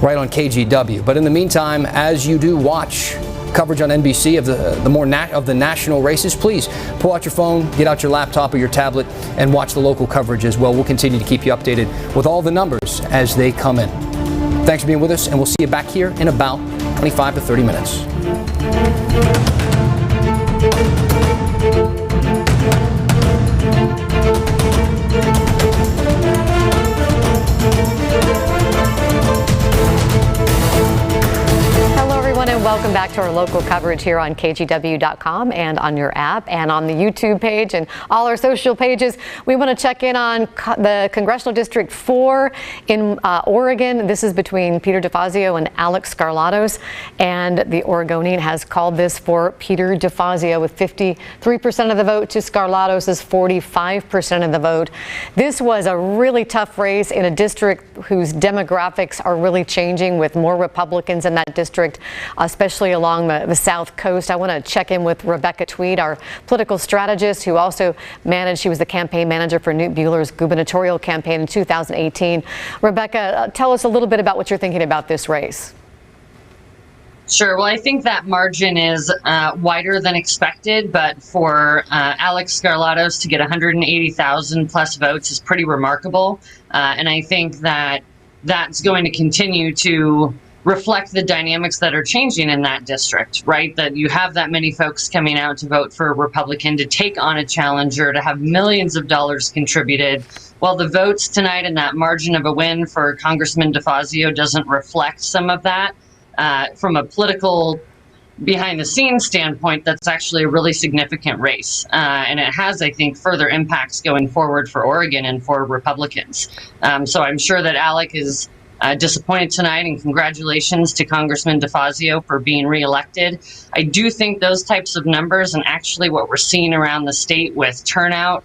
right on KGW. But in the meantime, as you do watch coverage on NBC of the national races, please pull out your phone, get out your laptop or your tablet, and watch the local coverage as well. We'll continue to keep you updated with all the numbers as they come in. Thanks for being with us, and we'll see you back here in about 25 to 30 minutes. And welcome back to our local coverage here on KGW.com and on your app and on the YouTube page and all our social pages. We want to check in on the Congressional District 4 in Oregon. This is between Peter Defazio and Alex Skarlatos, and the Oregonian has called this for Peter Defazio with 53% of the vote to Skarlatos' 45% of the vote. This was a really tough race in a district whose demographics are really changing, with more Republicans in that district, especially along the South Coast. I want to check in with Rebecca Tweed, our political strategist, who also she was the campaign manager for Newt Bueller's gubernatorial campaign in 2018. Rebecca, tell us a little bit about what you're thinking about this race. Sure. Well, I think that margin is wider than expected, but for Alex Skarlatos to get 180,000 plus votes is pretty remarkable. And I think that that's going to continue to reflect the dynamics that are changing in that district, right? That you have that many folks coming out to vote for a Republican, to take on a challenger, to have millions of dollars contributed. Well, the votes tonight and that margin of a win for Congressman Defazio doesn't reflect some of that. From a political behind-the-scenes standpoint, that's actually a really significant race. And it has, I think, further impacts going forward for Oregon and for Republicans. So I'm sure that Alec is disappointed tonight, and congratulations to Congressman Defazio for being reelected. I do think those types of numbers, and actually what we're seeing around the state with turnout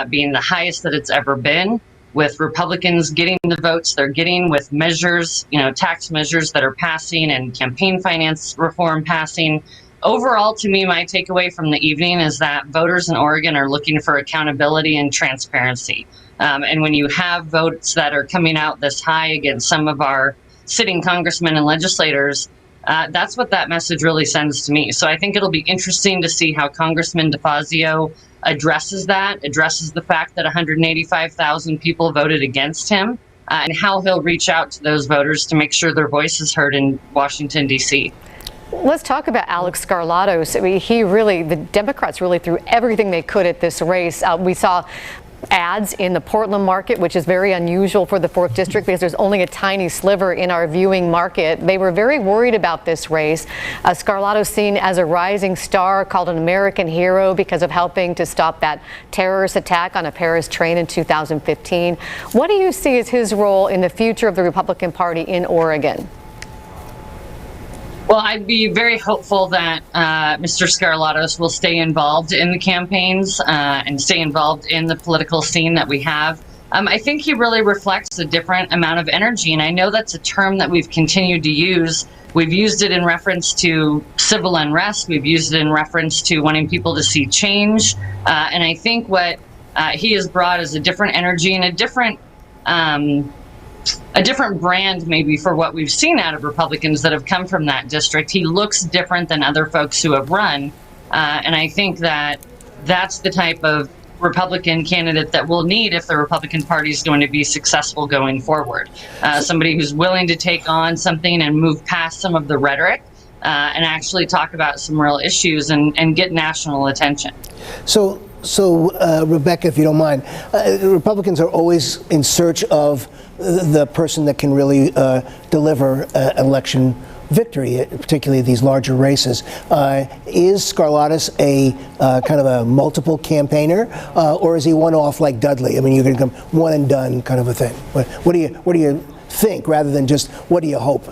being the highest that it's ever been, with Republicans getting the votes they're getting, with measures, tax measures that are passing and campaign finance reform passing. Overall, to me, my takeaway from the evening is that voters in Oregon are looking for accountability and transparency. And when you have votes that are coming out this high against some of our sitting congressmen and legislators, that's what that message really sends to me. So I think it'll be interesting to see how Congressman Defazio addresses the fact that 185,000 people voted against him, and how he'll reach out to those voters to make sure their voice is heard in Washington, D.C. Let's talk about Alex Skarlatos. I mean, the Democrats really threw everything they could at this race. We saw ads in the Portland market, which is very unusual for the 4th District because there's only a tiny sliver in our viewing market. They were very worried about this race. Skarlatos seen as a rising star, called an American hero because of helping to stop that terrorist attack on a Paris train in 2015. What do you see as his role in the future of the Republican Party in Oregon? Well, I'd be very hopeful that Mr. Skarlatos will stay involved in the campaigns and stay involved in the political scene that we have. I think he really reflects a different amount of energy, and I know that's a term that we've continued to use. We've used it in reference to civil unrest. We've used it in reference to wanting people to see change. And I think what he has brought is a different energy and a different brand maybe for what we've seen out of Republicans that have come from that district. He looks different than other folks who have run. And I think that that's the type of Republican candidate that we'll need if the Republican Party is going to be successful going forward. Somebody who's willing to take on something and move past some of the rhetoric and actually talk about some real issues and get national attention. So Rebecca, if you don't mind, Republicans are always in search of the person that can really deliver election victory, particularly these larger races. Is Skarlatos a kind of a multiple campaigner, or is he one-off like Dudley? I mean, you're going to come one and done kind of a thing. What do you think, rather than just what do you hope?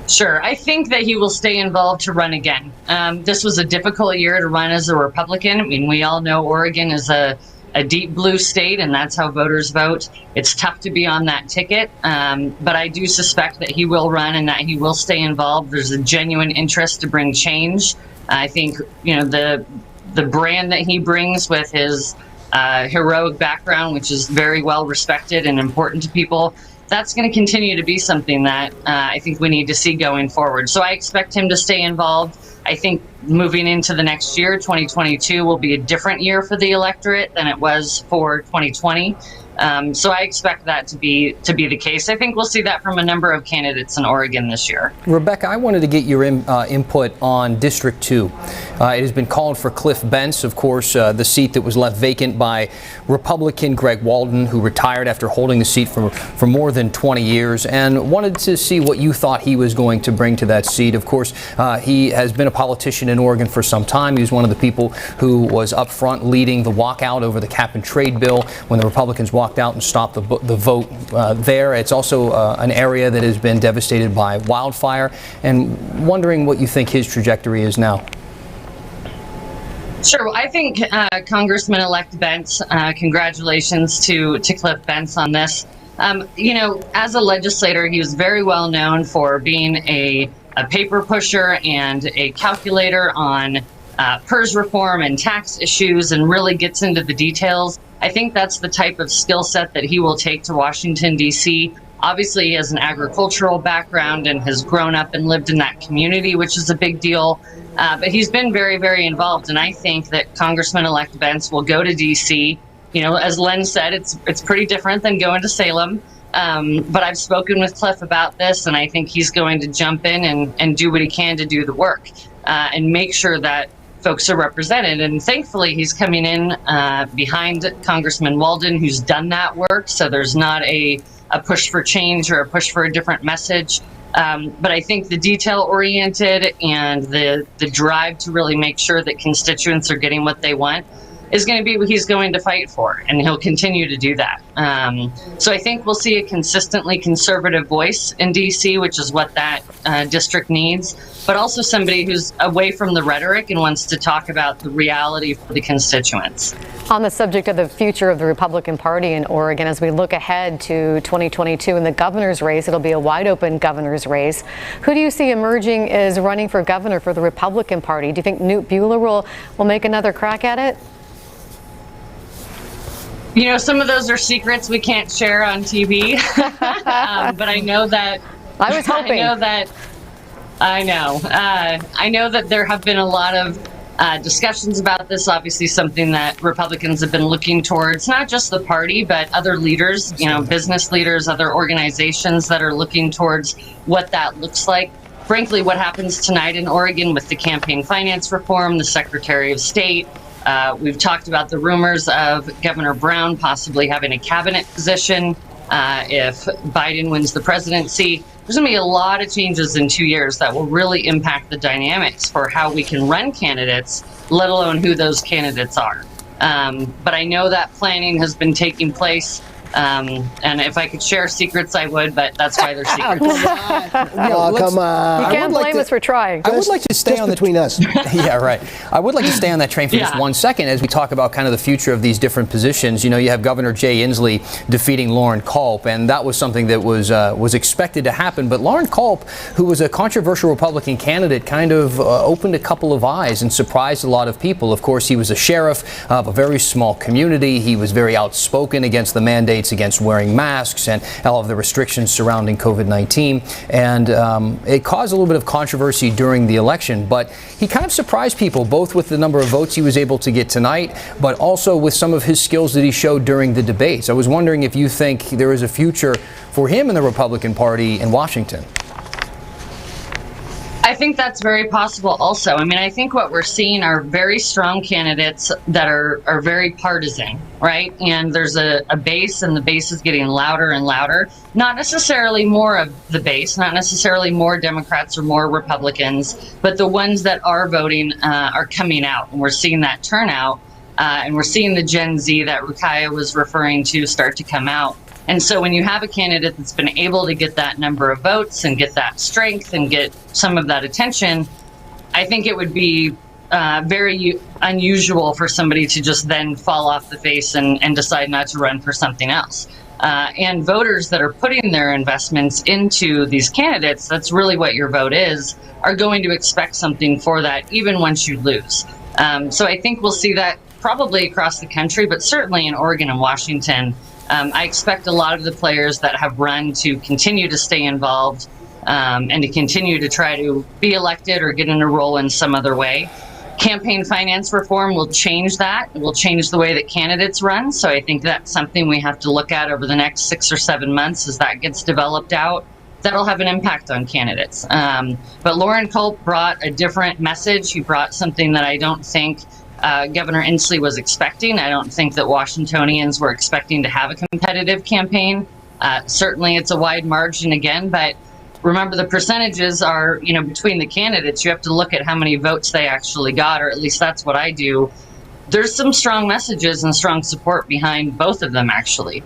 Sure. I think that he will stay involved to run again. This was a difficult year to run as a Republican. I mean, we all know Oregon is a deep blue state, and that's how voters vote. It's tough to be on that ticket, but I do suspect that he will run and that he will stay involved. There's a genuine interest to bring change. I think, the brand that he brings with his heroic background, which is very well respected and important to people, that's going to continue to be something that I think we need to see going forward. So I expect him to stay involved. I think moving into the next year, 2022, will be a different year for the electorate than it was for 2020. So I expect that to be the case. I think we'll see that from a number of candidates in Oregon this year. Rebecca, I wanted to get your input on District 2. It has been called for Cliff Bentz, of course, the seat that was left vacant by Republican Greg Walden, who retired after holding the seat for more than 20 years, and wanted to see what you thought he was going to bring to that seat. Of course, he has been a politician in Oregon for some time. He was one of the people who was up front leading the walkout over the cap and trade bill when the Republicans walked out and stopped the vote there. It's also an area that has been devastated by wildfire, and wondering what you think his trajectory is now. Sure. Well, I think Congressman-elect Bentz, congratulations to Cliff Bentz on this. As a legislator, he was very well known for being a paper pusher and a calculator on PERS reform and tax issues, and really gets into the details. I think that's the type of skill set that he will take to Washington, D.C. Obviously, he has an agricultural background and has grown up and lived in that community, which is a big deal. But he's been very, very involved. And I think that Congressman-elect Bentz will go to D.C. As Len said, it's pretty different than going to Salem. But I've spoken with Cliff about this, and I think he's going to jump in and do what he can to do the work and make sure that folks are represented. And thankfully, he's coming in behind Congressman Walden, who's done that work. So there's not a push for change or a push for a different message. But I think the detail-oriented and the drive to really make sure that constituents are getting what they want is going to be what he's going to fight for, and he'll continue to do that. So I think we'll see a consistently conservative voice in D.C., which is what that district needs, but also somebody who's away from the rhetoric and wants to talk about the reality for the constituents. On the subject of the future of the Republican Party in Oregon, as we look ahead to 2022 in the governor's race, it'll be a wide-open governor's race. Who do you see emerging as running for governor for the Republican Party? Do you think Newt Buehler will make another crack at it? Some of those are secrets we can't share on TV, but I know that. I was hoping. I know that there have been a lot of discussions about this. Obviously, something that Republicans have been looking towards, not just the party, but other leaders, business leaders, other organizations that are looking towards what that looks like. Frankly, what happens tonight in Oregon with the campaign finance reform, the Secretary of State. We've talked about the rumors of Governor Brown possibly having a cabinet position if Biden wins the presidency. There's going to be a lot of changes in 2 years that will really impact the dynamics for how we can run candidates, let alone who those candidates are. But I know that planning has been taking place And if I could share secrets, I would, but that's why they're secrets. Come on. You can't blame us for trying. I would like to stay on between us. Yeah, right. I would like to stay on that train for just 1 second as we talk about kind of the future of these different positions. You know, you have Governor Jay Inslee defeating Lauren Culp, and that was something that was expected to happen. But Lauren Culp, who was a controversial Republican candidate, kind of opened a couple of eyes and surprised a lot of people. Of course, he was a sheriff of a very small community. He was very outspoken against the mandates against wearing masks and all of the restrictions surrounding COVID-19. And it caused a little bit of controversy during the election, but he kind of surprised people, both with the number of votes he was able to get tonight, but also with some of his skills that he showed during the debates. I was wondering if you think there is a future for him in the Republican Party in Washington. I think that's very possible also. I mean, I think what we're seeing are very strong candidates that are very partisan, right? And there's a base, and the base is getting louder and louder. Not necessarily more of the base, not necessarily more Democrats or more Republicans, but the ones that are voting are coming out. And we're seeing that turnout, and we're seeing the Gen Z that Rukiah was referring to start to come out. And so when you have a candidate that's been able to get that number of votes and get that strength and get some of that attention, I think it would be very unusual for somebody to just then fall off the face and decide not to run for something else. And voters that are putting their investments into these candidates, that's really what your vote is, are going to expect something for that even once you lose. So I think we'll see that probably across the country, but certainly in Oregon and Washington. I expect a lot of the players that have run to continue to stay involved and to continue to try to be elected or get in a role in some other way. Campaign finance reform will change that. It will change the way that candidates run. So I think that's something we have to look at over the next 6 or 7 months as that gets developed out. That'll have an impact on candidates. But Lauren Culp brought a different message. He brought something that I don't think Governor Inslee was expecting. I don't think that Washingtonians were expecting to have a competitive campaign. Certainly it's a wide margin again, but remember the percentages are, you know, between the candidates. You have to look at how many votes they actually got, or at least that's what I do. There's some strong messages and strong support behind both of them, actually.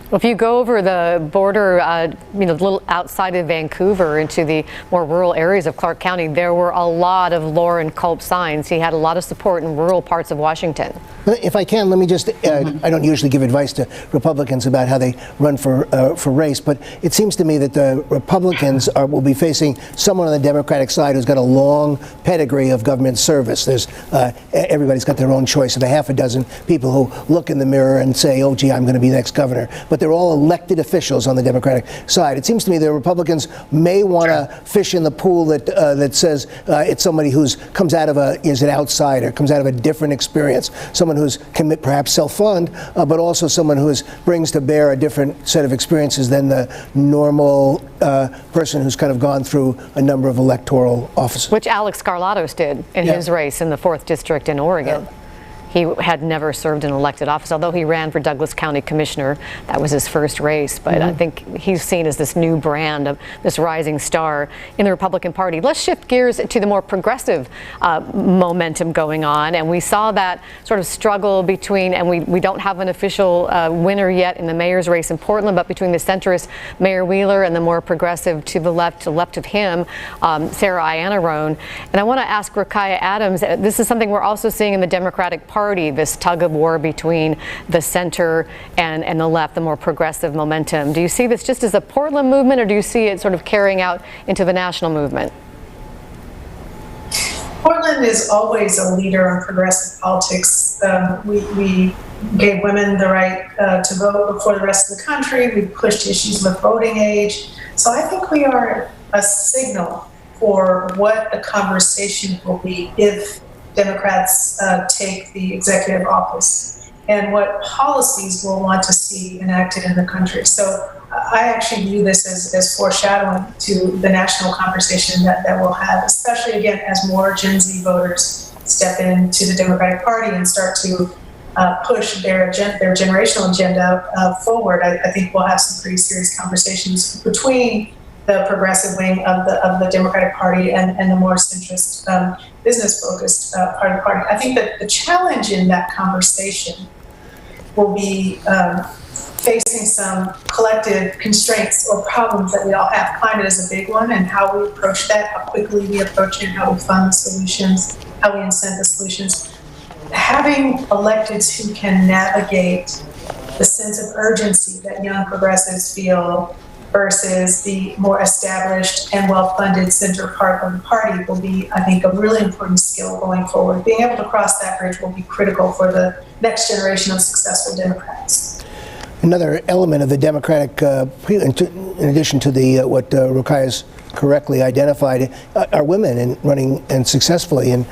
Well, if you go over the border, a little outside of Vancouver into the more rural areas of Clark County, there were a lot of Lauren Culp signs. He had a lot of support in rural parts of Washington. If I can, let me just, I don't usually give advice to Republicans about how they run for race, but it seems to me that the Republicans will be facing someone on the Democratic side who's got a long pedigree of government service. There's everybody's got their own choice of a half a dozen people who look in the mirror and say, oh, gee, I'm going to be the next governor. But they're all elected officials on the Democratic side. It seems to me the Republicans may want to fish in the pool that says it's somebody who comes out of is an outsider, comes out of a different experience, someone who's can perhaps self-fund, but also someone who brings to bear a different set of experiences than the normal person who's kind of gone through a number of electoral offices. Which Alex Scarlatos did in his race in the 4th District in Oregon. Yeah. He had never served in elected office, although he ran for Douglas County Commissioner. That was his first race. But I think he's seen as this new brand of this rising star in the Republican Party. Let's shift gears to the more progressive momentum going on. And we saw that sort of struggle between, and we don't have an official winner yet in the mayor's race in Portland, but between the centrist Mayor Wheeler and the more progressive to the left of him, Sarah Iannarone. And I want to ask Rukiah Adams, this is something we're also seeing in the Democratic Party, this tug of war between the center and the left, the more progressive momentum. Do you see this just as a Portland movement, or do you see it sort of carrying out into the national movement? Portland is always a leader in progressive politics. We gave women the right to vote before the rest of the country. We pushed issues with voting age. So I think we are a signal for what a conversation will be if Democrats take the executive office, and what policies we'll want to see enacted in the country. So I actually view this as foreshadowing to the national conversation that we'll have, especially again as more Gen Z voters step into the Democratic Party and start to push their generational agenda forward. I think we'll have some pretty serious conversations between the progressive wing of the Democratic Party and the more centrist, business-focused part of the party. I think that the challenge in that conversation will be facing some collective constraints or problems that we all have. Climate is a big one, and how we approach that, how quickly we approach it, how we fund the solutions, how we incent the solutions. Having electeds who can navigate the sense of urgency that young progressives feel versus the more established and well-funded center part of the party will be, I think, a really important skill going forward. Being able to cross that bridge will be critical for the next generation of successful Democrats. Another element of the Democratic, in addition to the what Rukaya's correctly identified, are women in running and successfully in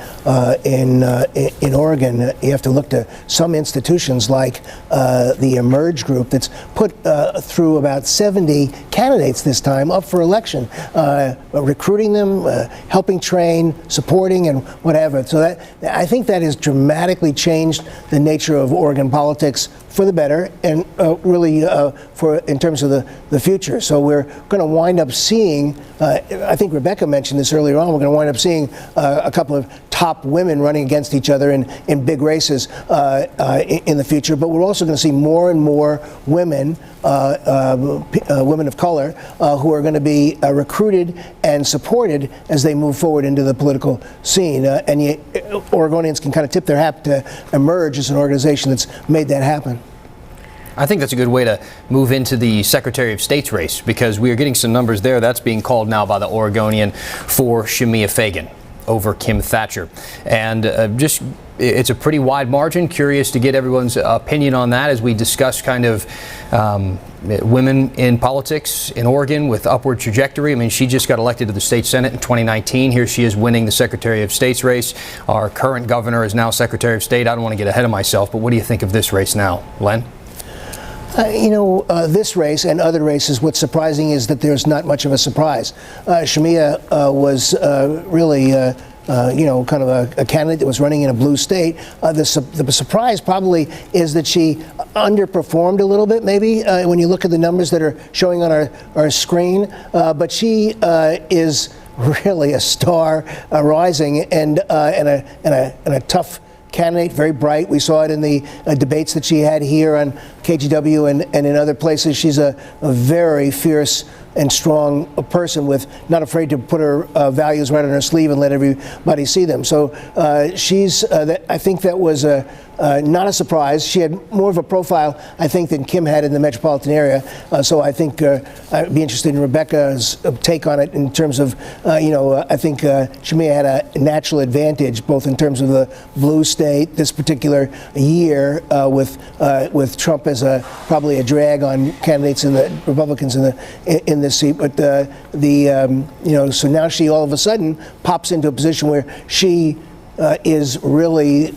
Oregon. You have to look to some institutions like the Emerge group that's put through about 70 candidates this time up for election, recruiting them, helping train, supporting, and whatever. So that I think that has dramatically changed the nature of Oregon politics for the better, and really for in terms of the future. So we're going to wind up seeing, I think Rebecca mentioned this earlier on, we're going to wind up seeing a couple of top women running against each other in big races in the future. But we're also going to see more and more women, women of color, who are going to be recruited and supported as they move forward into the political scene. Oregonians can kind of tip their hat to Emerge as an organization that's made that happen. I think that's a good way to move into the Secretary of State's race, because we are getting some numbers there. That's being called now by the Oregonian for Shemia Fagan over Kim Thatcher. And it's a pretty wide margin. Curious to get everyone's opinion on that as we discuss kind of women in politics in Oregon with upward trajectory. I mean, she just got elected to the state Senate in 2019. Here she is winning the Secretary of State's race. Our current governor is now Secretary of State. I don't want to get ahead of myself, but what do you think of this race now, Len? This race and other races, what's surprising is that there's not much of a surprise. Shemia was really, kind of a candidate that was running in a blue state. The surprise probably is that she underperformed a little bit, maybe, when you look at the numbers that are showing on our screen. But she is really a star rising and a tough candidate, very bright. We saw it in the debates that she had here on KGW and in other places. She's a very fierce and strong person with not afraid to put her values right on her sleeve and let everybody see them. So I think that was not a surprise. She had more of a profile, I think, than Kim had in the metropolitan area. So I think I'd be interested in Rebecca's take on it in terms of, I think Shemia had a natural advantage, both in terms of the blue state this particular year, with Trump as probably a drag on candidates and the Republicans in this seat. But so now she all of a sudden pops into a position where she is really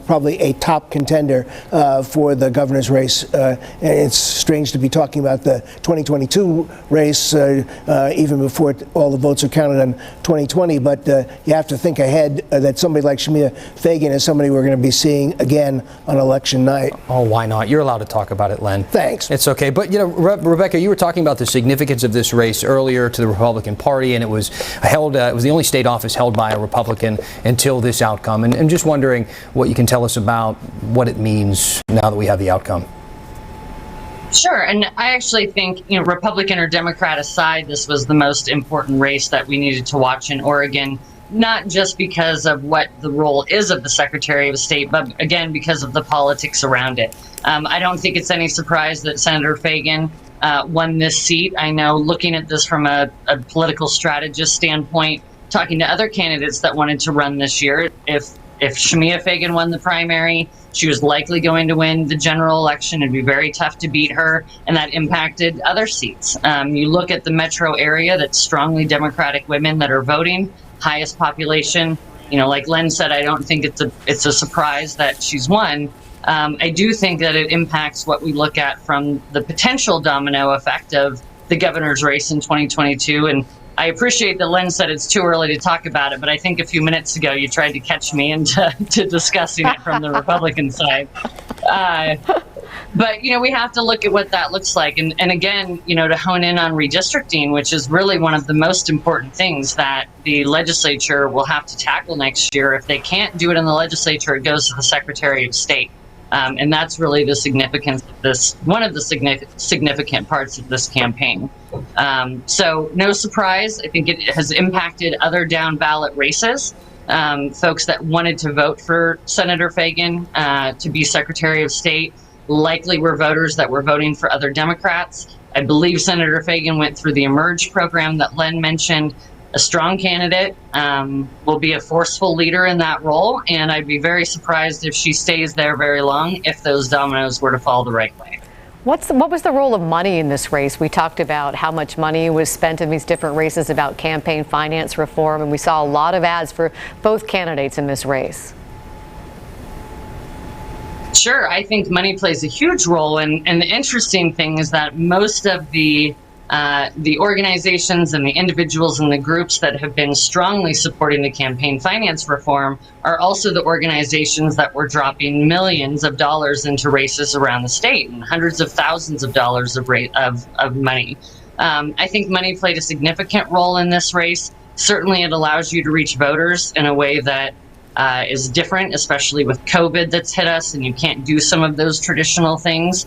probably a top contender for the governor's race. And it's strange to be talking about the 2022 race even before all the votes are counted on 2020, but you have to think ahead that somebody like Shemia Fagan is somebody we're going to be seeing again on election night. Oh, why not? You're allowed to talk about it, Len. Thanks. It's okay. But, Rebecca, you were talking about the significance of this race earlier to the Republican Party, and it was held, it was the only state office held by a Republican until this outcome. And just wondering what you can tell us about what it means now that we have the outcome. Sure. And I actually think, Republican or Democrat aside, this was the most important race that we needed to watch in Oregon, not just because of what the role is of the Secretary of State, but again, because of the politics around it. I don't think it's any surprise that Senator Fagan won this seat. I know, looking at this from a political strategist standpoint, talking to other candidates that wanted to run this year, if Shemia Fagan won the primary, she was likely going to win the general election. It'd be very tough to beat her, and that impacted other seats. You look at the metro area, that's strongly Democratic women that are voting, highest population. Like Len said, I don't think it's a surprise that she's won. I do think that it impacts what we look at from the potential domino effect of the governor's race in 2022. And I appreciate that Len said it's too early to talk about it, but I think a few minutes ago you tried to catch me into discussing it from the Republican side. But, we have to look at what that looks like. And again, to hone in on redistricting, which is really one of the most important things that the legislature will have to tackle next year. If they can't do it in the legislature, it goes to the Secretary of State. And that's really the significance of this, one of the significant parts of this campaign. So no surprise, I think it has impacted other down ballot races. Folks that wanted to vote for Senator Fagan to be Secretary of State likely were voters that were voting for other Democrats. I believe Senator Fagan went through the Emerge program that Len mentioned. A strong candidate, will be a forceful leader in that role, and I'd be very surprised if she stays there very long if those dominoes were to fall the right way. What was the role of money in this race? We talked about how much money was spent in these different races about campaign finance reform, and we saw a lot of ads for both candidates in this race. Sure, I think money plays a huge role, and the interesting thing is that most of the organizations and the individuals and the groups that have been strongly supporting the campaign finance reform are also the organizations that were dropping millions of dollars into races around the state and hundreds of thousands of dollars of money. I think money played a significant role in this race. Certainly it allows you to reach voters in a way that is different, especially with COVID that's hit us and you can't do some of those traditional things.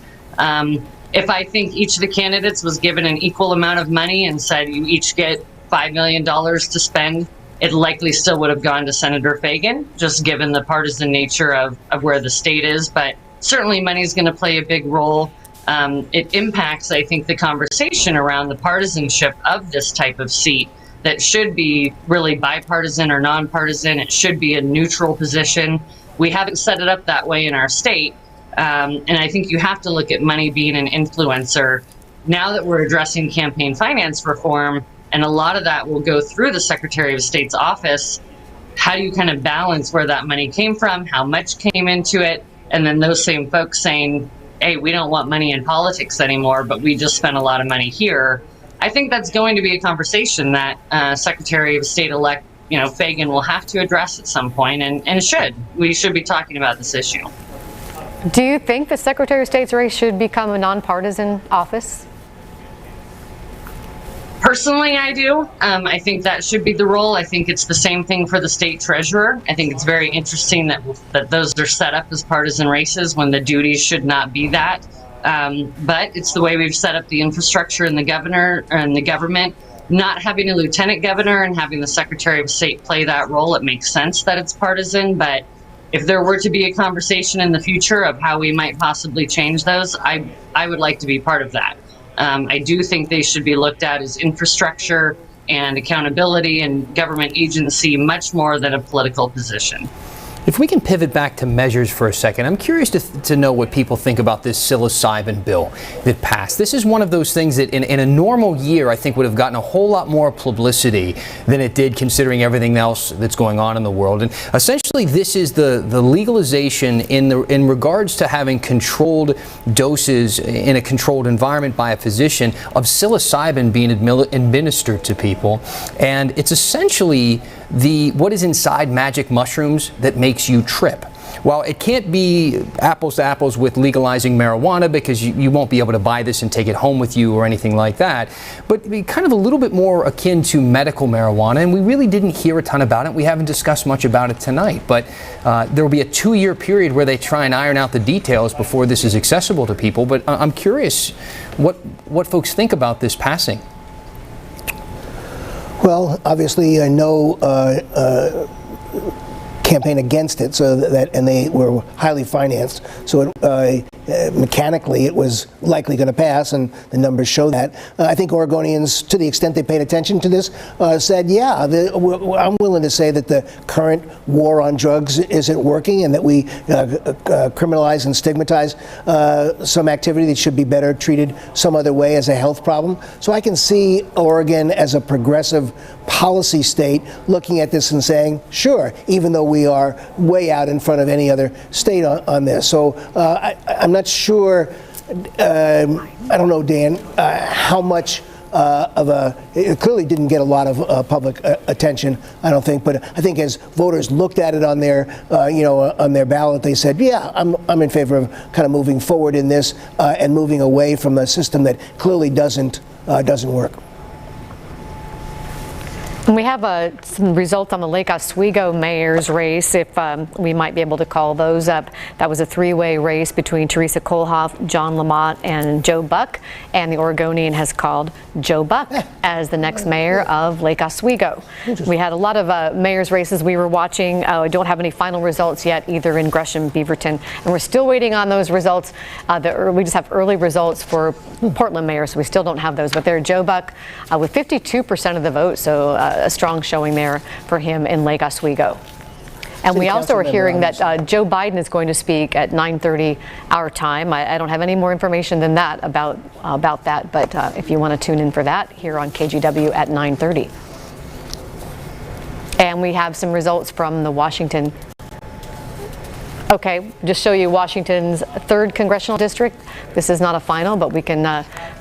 If I think each of the candidates was given an equal amount of money and said you each get $5 million to spend, it likely still would have gone to Senator Fagan, just given the partisan nature of where the state is. But certainly money is going to play a big role. It impacts, I think, the conversation around the partisanship of this type of seat that should be really bipartisan or nonpartisan. It should be a neutral position. We haven't set it up that way in our state. And I think you have to look at money being an influencer. Now that we're addressing campaign finance reform, and a lot of that will go through the Secretary of State's office, how do you kind of balance where that money came from, how much came into it, and then those same folks saying, hey, we don't want money in politics anymore, but we just spent a lot of money here. I think that's going to be a conversation that Secretary of State-elect Fagan will have to address at some point, and should. We should be talking about this issue. Do you think the Secretary of State's race should become a nonpartisan office? Personally, I do. I think that should be the role. I think it's the same thing for the state treasurer. I think it's very interesting that those are set up as partisan races when the duties should not be that. But it's the way we've set up the infrastructure and the governor and the government. Not having a lieutenant governor and having the Secretary of State play that role, it makes sense that it's partisan. But if there were to be a conversation in the future of how we might possibly change those, I would like to be part of that. I do think they should be looked at as infrastructure and accountability and government agency much more than a political position. If we can pivot back to measures for a second, I'm curious to know what people think about this psilocybin bill that passed. This is one of those things that in a normal year, I think would have gotten a whole lot more publicity than it did considering everything else that's going on in the world. And essentially, this is the legalization in regards to having controlled doses in a controlled environment by a physician of psilocybin being administered to people. And it's essentially what is inside magic mushrooms that makes you trip. While it can't be apples to apples with legalizing marijuana because you won't be able to buy this and take it home with you or anything like that, but be kind of a little bit more akin to medical marijuana, and we really didn't hear a ton about it. We haven't discussed much about it tonight, but there will be a 2-year period where they try and iron out the details before this is accessible to people. But I'm curious what folks think about this passing. Well, obviously, no campaign against it, and they were highly financed. So mechanically, it was likely going to pass, and the numbers show that. I think Oregonians, to the extent they paid attention to this, said, yeah, I'm willing to say that the current war on drugs isn't working, and that we criminalize and stigmatize some activity that should be better treated some other way as a health problem. So I can see Oregon as a progressive policy state looking at this and saying, sure, even though we are way out in front of any other state on this. So I'm not sure, I don't know, Dan, how much it clearly didn't get a lot of public attention, I don't think, but I think as voters looked at it on their, on their ballot, they said, yeah, I'm in favor of kind of moving forward in this and moving away from a system that clearly doesn't work. And we have some results on the Lake Oswego mayor's race, if we might be able to call those up. That was a three-way race between Teresa Kohlhoff, John Lamont, and Joe Buck. And the Oregonian has called Joe Buck as the next mayor of Lake Oswego. We had a lot of mayor's races we were watching. I don't have any final results yet, either in Gresham, Beaverton. And we're still waiting on those results. We just have early results for Portland mayor, so we still don't have those. But they're Joe Buck with 52% of the vote, so a strong showing there for him in Lake Oswego. And we also are hearing that Joe Biden is going to speak at 9:30 our time. I don't have any more information than that about that, but if you want to tune in for that, here on KGW at 9:30. And we have some results from the Washington. Okay, just show you Washington's 3rd Congressional District. This is not a final, but we can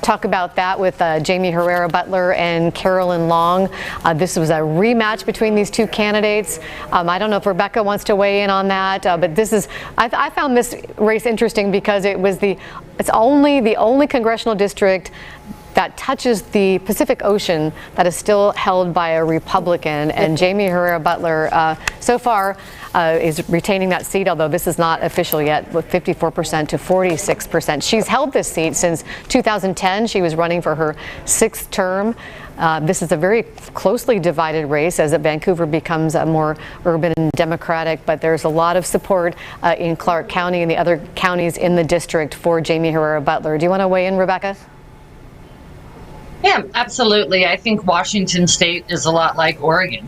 talk about that with Jamie Herrera Butler and Carolyn Long. This was a rematch between these two candidates. I don't know if Rebecca wants to weigh in on that, but this is, I found this race interesting because it's only the only congressional district that touches the Pacific Ocean that is still held by a Republican, and Jamie Herrera Butler so far is retaining that seat, although this is not official yet, with 54% to 46%. She's held this seat since 2010. She was running for her 6th term. This is a very closely divided race as Vancouver becomes more urban and democratic, but there's a lot of support in Clark County and the other counties in the district for Jamie Herrera Butler. Do you want to weigh in, Rebecca? Yeah, absolutely. I think Washington State is a lot like Oregon,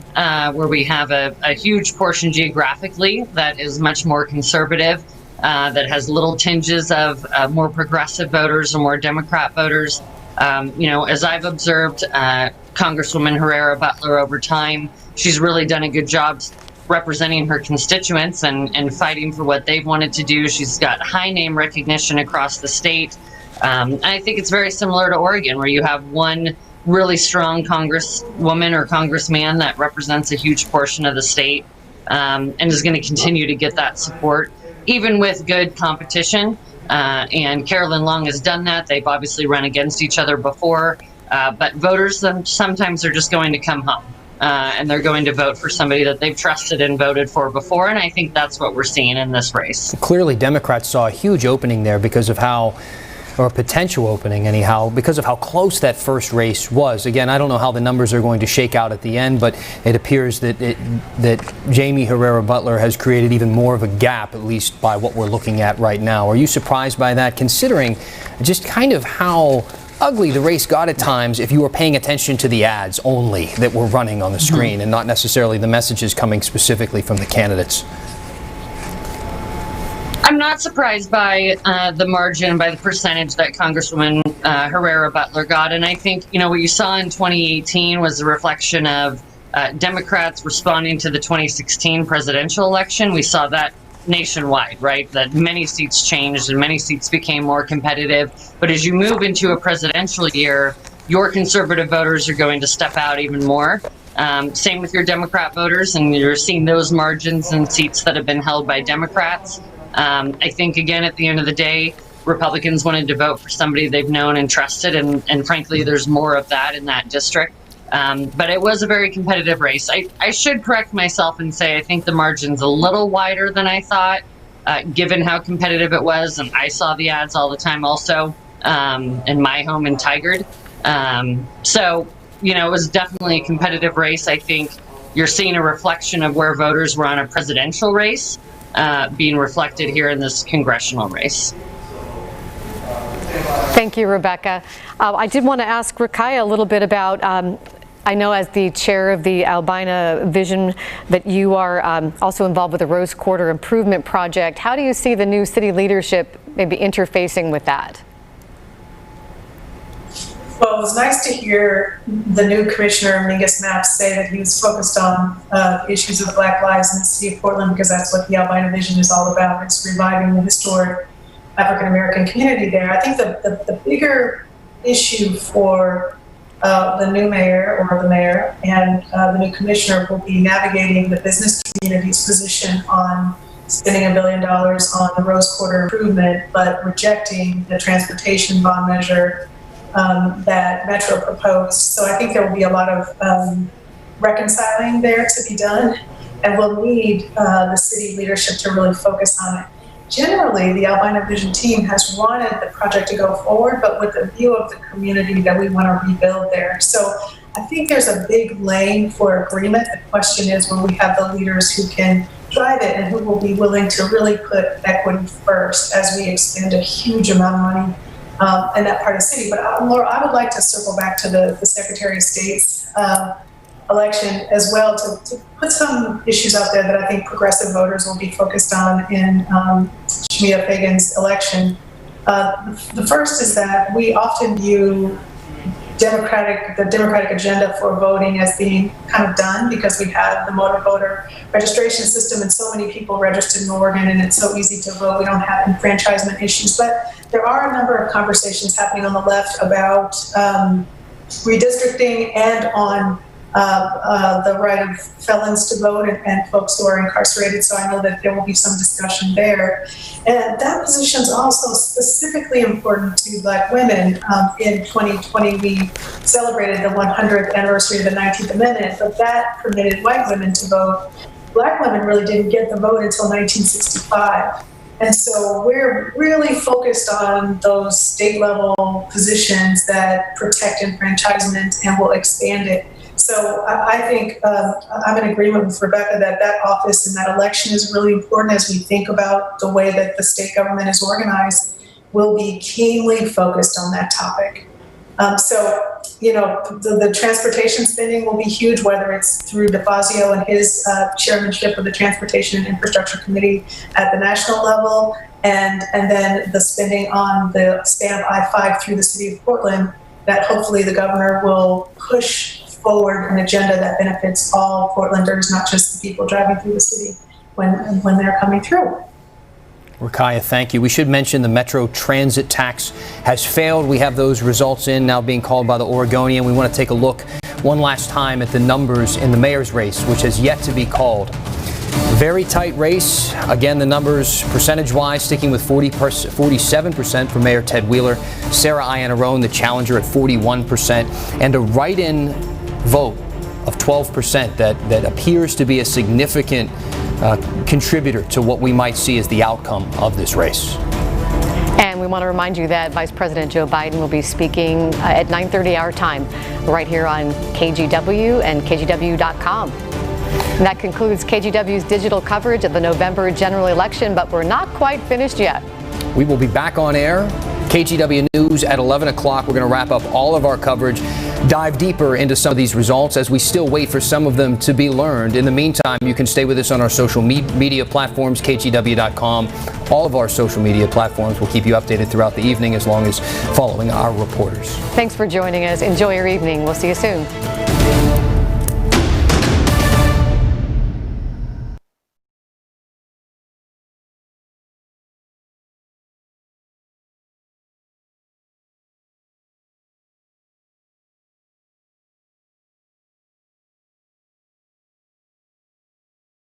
where we have a huge portion geographically that is much more conservative, that has little tinges of more progressive voters or more Democrat voters. As I've observed, Congresswoman Herrera Butler over time, she's really done a good job representing her constituents and fighting for what they've wanted to do. She's got high name recognition across the state. And I think it's very similar to Oregon, where you have one really strong congresswoman or congressman that represents a huge portion of the state and is going to continue to get that support, even with good competition. And Carolyn Long has done that. They've obviously run against each other before, but voters sometimes are just going to come home and they're going to vote for somebody that they've trusted and voted for before. And I think that's what we're seeing in this race. Clearly, Democrats saw a huge opening there because of or a potential opening anyhow, because of how close that first race was. Again, I don't know how the numbers are going to shake out at the end, but it appears that Jamie Herrera Butler has created even more of a gap, at least by what we're looking at right now. Are you surprised by that, considering just kind of how ugly the race got at times if you were paying attention to the ads only that were running on the screen and not necessarily the messages coming specifically from the candidates? I'm not surprised by the margin, by the percentage that Congresswoman Herrera Butler got. And I think, what you saw in 2018 was a reflection of Democrats responding to the 2016 presidential election. We saw that nationwide, right? That many seats changed and many seats became more competitive. But as you move into a presidential year, your conservative voters are going to step out even more. Same with your Democrat voters, and you're seeing those margins in seats that have been held by Democrats. I think, again, at the end of the day, Republicans wanted to vote for somebody they've known and trusted, and frankly, there's more of that in that district. But it was a very competitive race. I should correct myself and say I think the margin's a little wider than I thought, given how competitive it was, and I saw the ads all the time also in my home in Tigard. So, it was definitely a competitive race. I think you're seeing a reflection of where voters were on a presidential race. Being reflected here in this congressional race. Thank you, Rebecca. I did want to ask Rakaya a little bit about, I know as the chair of the Albina Vision that you are also involved with the Rose Quarter Improvement Project. How do you see the new city leadership maybe interfacing with that? Well, it was nice to hear the new commissioner, Mingus Mapps, say that he was focused on issues of Black lives in the city of Portland, because that's what the Albina Vision is all about. It's reviving the historic African-American community there. I think the bigger issue for the new mayor or the mayor and the new commissioner will be navigating the business community's position on spending $1 billion on the Rose Quarter improvement, but rejecting the transportation bond measure that Metro proposed. So I think there will be a lot of reconciling there to be done, and we'll need the city leadership to really focus on it. Generally, the Albina Vision team has wanted the project to go forward, but with a view of the community that we want to rebuild there. So I think there's a big lane for agreement. The question is, will we have the leaders who can drive it and who will be willing to really put equity first as we expend a huge amount of money in that part of the city. But Laura, I would like to circle back to the Secretary of State's election as well, to put some issues out there that I think progressive voters will be focused on in Shemia Fagan's election. The first is that we often view the Democratic agenda for voting as being kind of done because we have the motor voter registration system and so many people registered in Oregon and it's so easy to vote. We don't have enfranchisement issues, but there are a number of conversations happening on the left about redistricting and on the right of felons to vote and folks who are incarcerated. So I know that there will be some discussion there. And that position is also specifically important to Black women. In 2020, we celebrated the 100th anniversary of the 19th Amendment, but that permitted white women to vote. Black women really didn't get the vote until 1965. And so we're really focused on those state level positions that protect enfranchisement and will expand it. So I think I'm in agreement with Rebecca that office and that election is really important as we think about the way that the state government is organized. We'll be keenly focused on that topic. The transportation spending will be huge, whether it's through Defazio and his chairmanship of the Transportation and Infrastructure Committee at the national level, and then the spending on the span of I-5 through the city of Portland, that hopefully the governor will push forward an agenda that benefits all Portlanders, not just the people driving through the city when they're coming through. Rakaya, thank you. We should mention the Metro Transit tax has failed. We have those results in now being called by the Oregonian. We want to take a look one last time at the numbers in the mayor's race, which has yet to be called. Very tight race. Again, the numbers percentage-wise sticking with 47% for Mayor Ted Wheeler. Sarah Iannarone, the challenger, at 41%, and a write-in vote of 12% that appears to be a significant contributor to what we might see as the outcome of this race. And we want to remind you that Vice President Joe Biden will be speaking at 9:30 our time right here on KGW and KGW.com. And that concludes KGW's digital coverage of the November general election, but we're not quite finished yet. We will be back on air, KGW News at 11 o'clock. We're going to wrap up all of our coverage, dive deeper into some of these results as we still wait for some of them to be learned. In the meantime, you can stay with us on our social media platforms, KGW.com. All of our social media platforms will keep you updated throughout the evening as long as following our reporters. Thanks for joining us. Enjoy your evening. We'll see you soon.